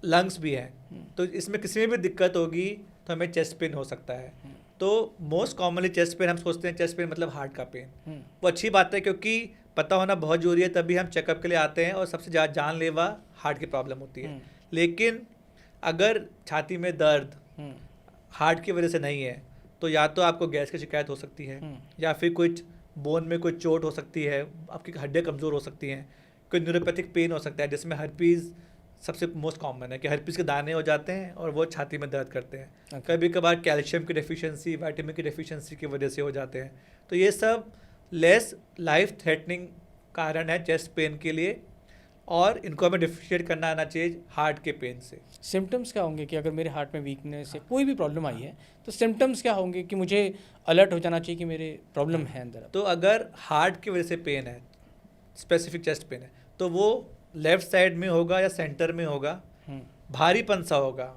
लंग्स भी हैं। तो इसमें किसी में भी दिक्कत होगी तो हमें चेस्ट पेन हो सकता है। तो मोस्ट कॉमनली चेस्ट पेन हम सोचते हैं चेस्ट पेन मतलब हार्ट का पेन। वो अच्छी बात है क्योंकि पता होना बहुत जरूरी है, तभी हम चेकअप के लिए आते हैं, और सबसे ज़्यादा जानलेवा हार्ट की प्रॉब्लम होती है। लेकिन अगर छाती में दर्द हार्ट की वजह से नहीं है तो या तो आपको गैस की शिकायत हो सकती है, या फिर कुछ बोन में कोई चोट हो सकती है, आपकी हड्डियाँ कमज़ोर हो सकती हैं, कोई न्यूरोपैथिक पेन हो सकता है, जिसमें हर्पीज़ सबसे मोस्ट कॉमन है कि हर्पीज़ के दाने हो जाते हैं और वो छाती में दर्द करते हैं। कभी कभार कैल्शियम की डेफिशिएंसी, विटामिन की डेफिशिएंसी की वजह से हो जाते हैं। तो ये सब लेस लाइफ थ्रेटनिंग कारण है चेस्ट पेन के लिए, और इनको हमें डिफरेंशिएट करना आना चाहिए हार्ट के पेन से। सिम्टम्स क्या होंगे कि अगर मेरे हार्ट में वीकनेस है, कोई भी प्रॉब्लम आई है, तो सिम्टम्स क्या होंगे कि मुझे अलर्ट हो जाना चाहिए कि मेरे प्रॉब्लम है अंदर? तो अगर हार्ट की वजह से पेन है, स्पेसिफिक चेस्ट पेन है, तो वो लेफ्ट साइड में होगा या सेंटर में होगा, भारीपन सा होगा,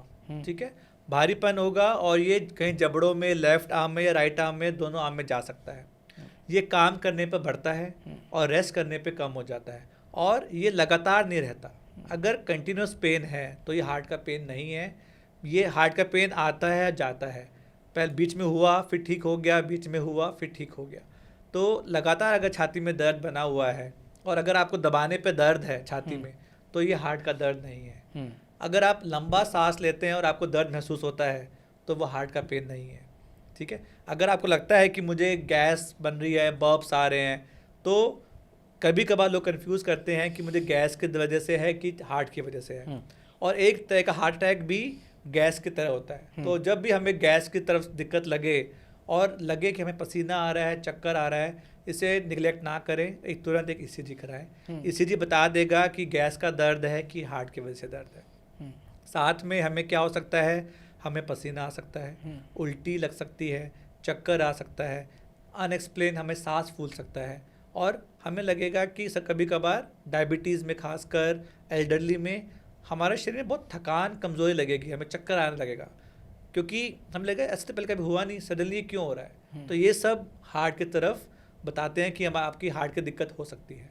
ठीक है, भारीपन होगा, और ये कहीं जबड़ों में, लेफ्ट आर्म में या राइट आर्म में, दोनों आर्म में जा सकता है। ये काम करने पर बढ़ता है और रेस्ट करने पे कम हो जाता है, और ये लगातार नहीं रहता। अगर कंटिन्यूस पेन है तो ये हार्ट का पेन नहीं है, ये हार्ट का पेन आता है जाता है, पहले बीच में हुआ फिर ठीक हो गया, बीच में हुआ फिर ठीक हो गया। तो लगातार अगर छाती में दर्द बना हुआ है और अगर आपको दबाने पे दर्द है छाती में, तो ये हार्ट का दर्द नहीं है। अगर आप लंबा सांस लेते हैं और आपको दर्द महसूस होता है, तो वो हार्ट का पेन नहीं है, ठीक है। अगर आपको लगता है कि मुझे गैस बन रही है, बर्ब्स आ रहे हैं, तो कभी कभार लोग कंफ्यूज करते हैं कि मुझे गैस की वजह से है कि हार्ट की वजह से है, और एक तरह का हार्ट अटैक भी गैस की तरह होता है। तो जब भी हमें गैस की तरफ दिक्कत लगे और लगे कि हमें पसीना आ रहा है, चक्कर आ रहा है, इसे निगलेक्ट ना करें, एक तुरंत एक ईसीजी कराएं। ईसीजी बता देगा कि गैस का दर्द है कि हार्ट की वजह से दर्द है। साथ में हमें क्या हो सकता है, हमें पसीना आ सकता है, उल्टी लग सकती है, चक्कर आ सकता है, अनएक्सप्लेन हमें सांस फूल सकता है, और हमें लगेगा कि कभी कभार डायबिटीज़ में, खासकर एल्डरली में, हमारे शरीर में बहुत थकान, कमज़ोरी लगेगी, हमें चक्कर आने लगेगा, क्योंकि हम लगेगा ऐसे तो पहले कभी हुआ नहीं, सडनली क्यों हो रहा है। तो ये सब हार्ट की तरफ बताते हैं कि हम आपकी हार्ट की दिक्कत हो सकती है।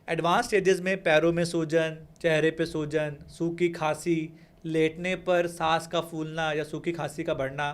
एडवांस स्टेजेस में पैरों में सूजन, चेहरे पे सूजन, सूखी खांसी, लेटने पर सांस का फूलना या सूखी खांसी का बढ़ना,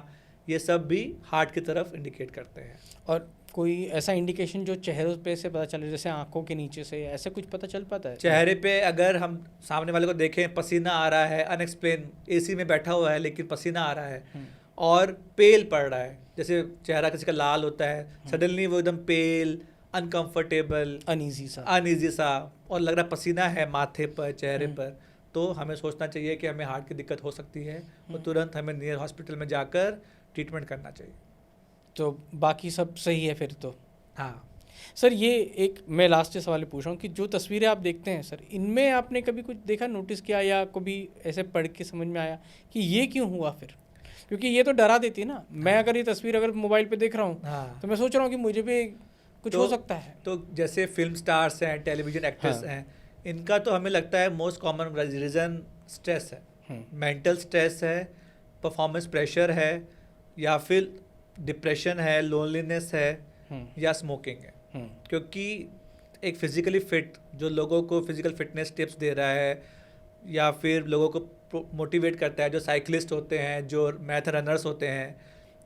ये सब भी हार्ट की तरफ इंडिकेट करते हैं। और कोई ऐसा इंडिकेशन जो चेहरों पे से पता चले, जैसे आंखों के नीचे से, ऐसे कुछ पता चल पाता है? चेहरे पे अगर हम सामने वाले को देखें, पसीना आ रहा है, अनएक्सप्लेन, एसी में बैठा हुआ है लेकिन पसीना आ रहा है और पेल पड़ रहा है, जैसे चेहरा किसी का लाल होता है, सडनली वो एकदम पेल, अनकंफर्टेबल, अनईजी सा, और लग रहा पसीना है माथे पर, चेहरे पर, तो हमें सोचना चाहिए कि हमें हार्ट की दिक्कत हो सकती है, और तुरंत हमें नियर हॉस्पिटल में जाकर ट्रीटमेंट करना चाहिए। तो बाकी सब सही है फिर तो? हाँ सर, ये एक मैं लास्ट सवाल पूछ रहा हूँ कि जो तस्वीरें आप देखते हैं सर, इनमें आपने कभी कुछ देखा, नोटिस किया, या कभी ऐसे पढ़ के समझ में आया कि ये क्यों हुआ फिर? क्योंकि ये तो डरा देती है ना। मैं अगर ये तस्वीर अगर मोबाइल पे देख रहा हूँ तो मैं सोच रहा हूँ कि मुझे भी कुछ हो सकता है। तो जैसे फिल्म स्टार्स हैं, टेलीविजन एक्टर्स हैं, इनका तो हमें लगता है मोस्ट कॉमन रीज़न स्ट्रेस है, मेंटल स्ट्रेस है, परफॉर्मेंस प्रेशर है, या फिर डिप्रेशन है, लोनलीनेस है, या स्मोकिंग है। क्योंकि एक फिजिकली फिट जो लोगों को फिजिकल फिटनेस टिप्स दे रहा है, या फिर लोगों को मोटिवेट करता है, जो साइकिलिस्ट होते हैं, जो मैराथन रनर्स होते हैं,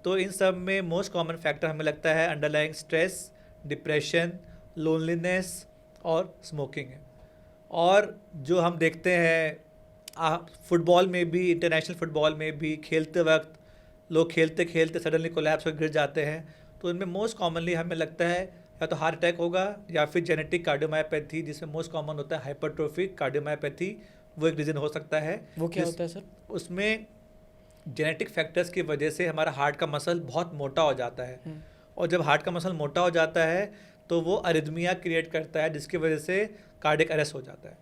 तो इन सब में मोस्ट कॉमन फैक्टर हमें लगता है अंडरलाइंग स्ट्रेस, डिप्रेशन, लोनलीनेस और स्मोकिंग है। और जो हम देखते हैं फुटबॉल में भी, इंटरनेशनल फुटबॉल में भी, खेलते वक्त लोग खेलते खेलते सडनली कोलैप्स हो गिर जाते हैं, तो इनमें मोस्ट कॉमनली हमें लगता है या तो हार्ट अटैक होगा या फिर जेनेटिक कार्डियोमायोपैथी, जिसमें मोस्ट कॉमन होता है हाइपरट्रोफिक कार्डियोमायोपैथी, वो एक रीज़न हो सकता है। वो क्या होता है सर? उसमें जेनेटिक फैक्टर्स की वजह से हमारा हार्ट का मसल बहुत मोटा हो जाता है, और जब हार्ट का मसल मोटा हो जाता है तो वो अरिथमिया क्रिएट करता है, जिसकी वजह से कार्डियक अरेस्ट हो जाता है।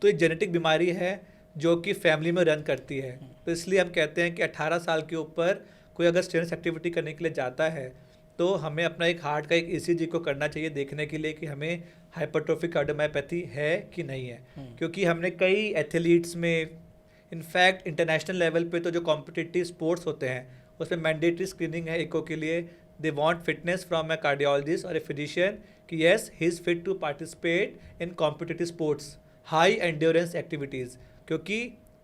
तो एक जेनेटिक बीमारी है जो कि फैमिली में रन करती है। तो इसलिए हम कहते हैं कि 18 साल के ऊपर कोई अगर स्ट्रेनस एक्टिविटी करने के लिए जाता है तो हमें अपना एक हार्ट का एक ईसीजी को करना चाहिए, देखने के लिए कि हमें हाइपरट्रोफिक कार्डियोमायोपैथी है कि नहीं है। क्योंकि हमने कई एथलीट्स में, इनफैक्ट इंटरनेशनल लेवल पे तो जो कॉम्पिटिटिव स्पोर्ट्स होते हैं उसमें मैंडेटरी स्क्रीनिंग है इको के लिए, they want fitness from a cardiologist और ए फिजिशियन कि yes he is fit to participate in competitive sports, high endurance activities. क्योंकि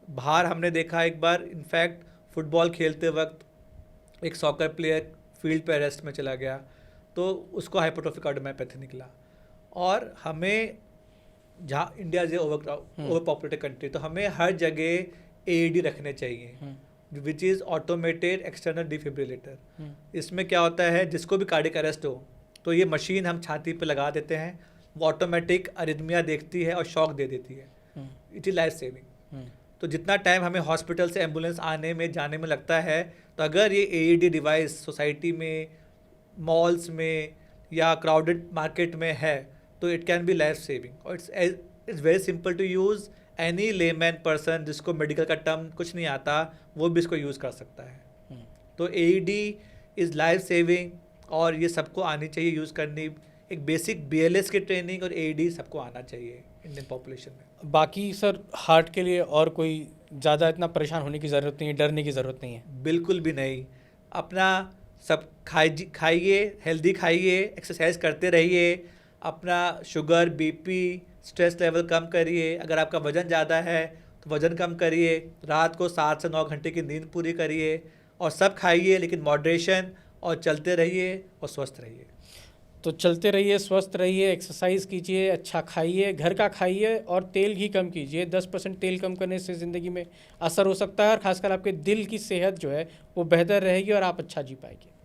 बाहर हमने देखा एक बार, इनफैक्ट फुटबॉल खेलते वक्त एक सॉकर प्लेयर फील्ड पे अरेस्ट में चला गया, तो उसको हाइपरट्रोफिक कार्डियोमायोपैथी निकला। और हमें जहाँ India is over populated country, तो हमें हर जगह एडी रखने चाहिए, which is automated external defibrillator. इसमें क्या होता है, जिसको भी कार्डियक अरेस्ट हो तो ये मशीन हम छाती पे लगा देते हैं, वो ऑटोमेटिक अरिथमिया देखती है और शॉक दे देती है। It is life saving. तो जितना टाइम हमें हॉस्पिटल से एम्बुलेंस आने में जाने में लगता है, तो अगर ये एईडी डिवाइस सोसाइटी में, मॉल्स में या क्राउडेड मार्केट में है, तो it can be life saving और it's very simple to use. Any layman person जिसको मेडिकल का टर्म कुछ नहीं आता वो भी इसको यूज़ कर सकता है। तो AED इज़ लाइफ सेविंग और ये सबको आनी चाहिए यूज़ करनी। एक बेसिक BLS की ट्रेनिंग और AED सबको आना चाहिए इंडियन पॉपुलेशन में। बाकी सर हार्ट के लिए और कोई ज़्यादा इतना परेशान होने की ज़रूरत नहीं है, डरने की ज़रूरत नहीं है? बिल्कुल भी नहीं। अपना सब खाइए, हेल्दी खाइए, एक्सरसाइज करते रहिए, अपना शुगर, BP, स्ट्रेस लेवल कम करिए। अगर आपका वज़न ज़्यादा है तो वज़न कम करिए, रात को 7 से 9 घंटे की नींद पूरी करिए और सब खाइए लेकिन मॉडरेशन, और चलते रहिए और स्वस्थ रहिए। तो चलते रहिए, स्वस्थ रहिए, एक्सरसाइज कीजिए, अच्छा खाइए, घर का खाइए और तेल ही कम कीजिए। 10% तेल कम करने से ज़िंदगी में असर हो सकता है और ख़ासकर आपके दिल की सेहत जो है वो बेहतर रहेगी और आप अच्छा जी पाएंगे।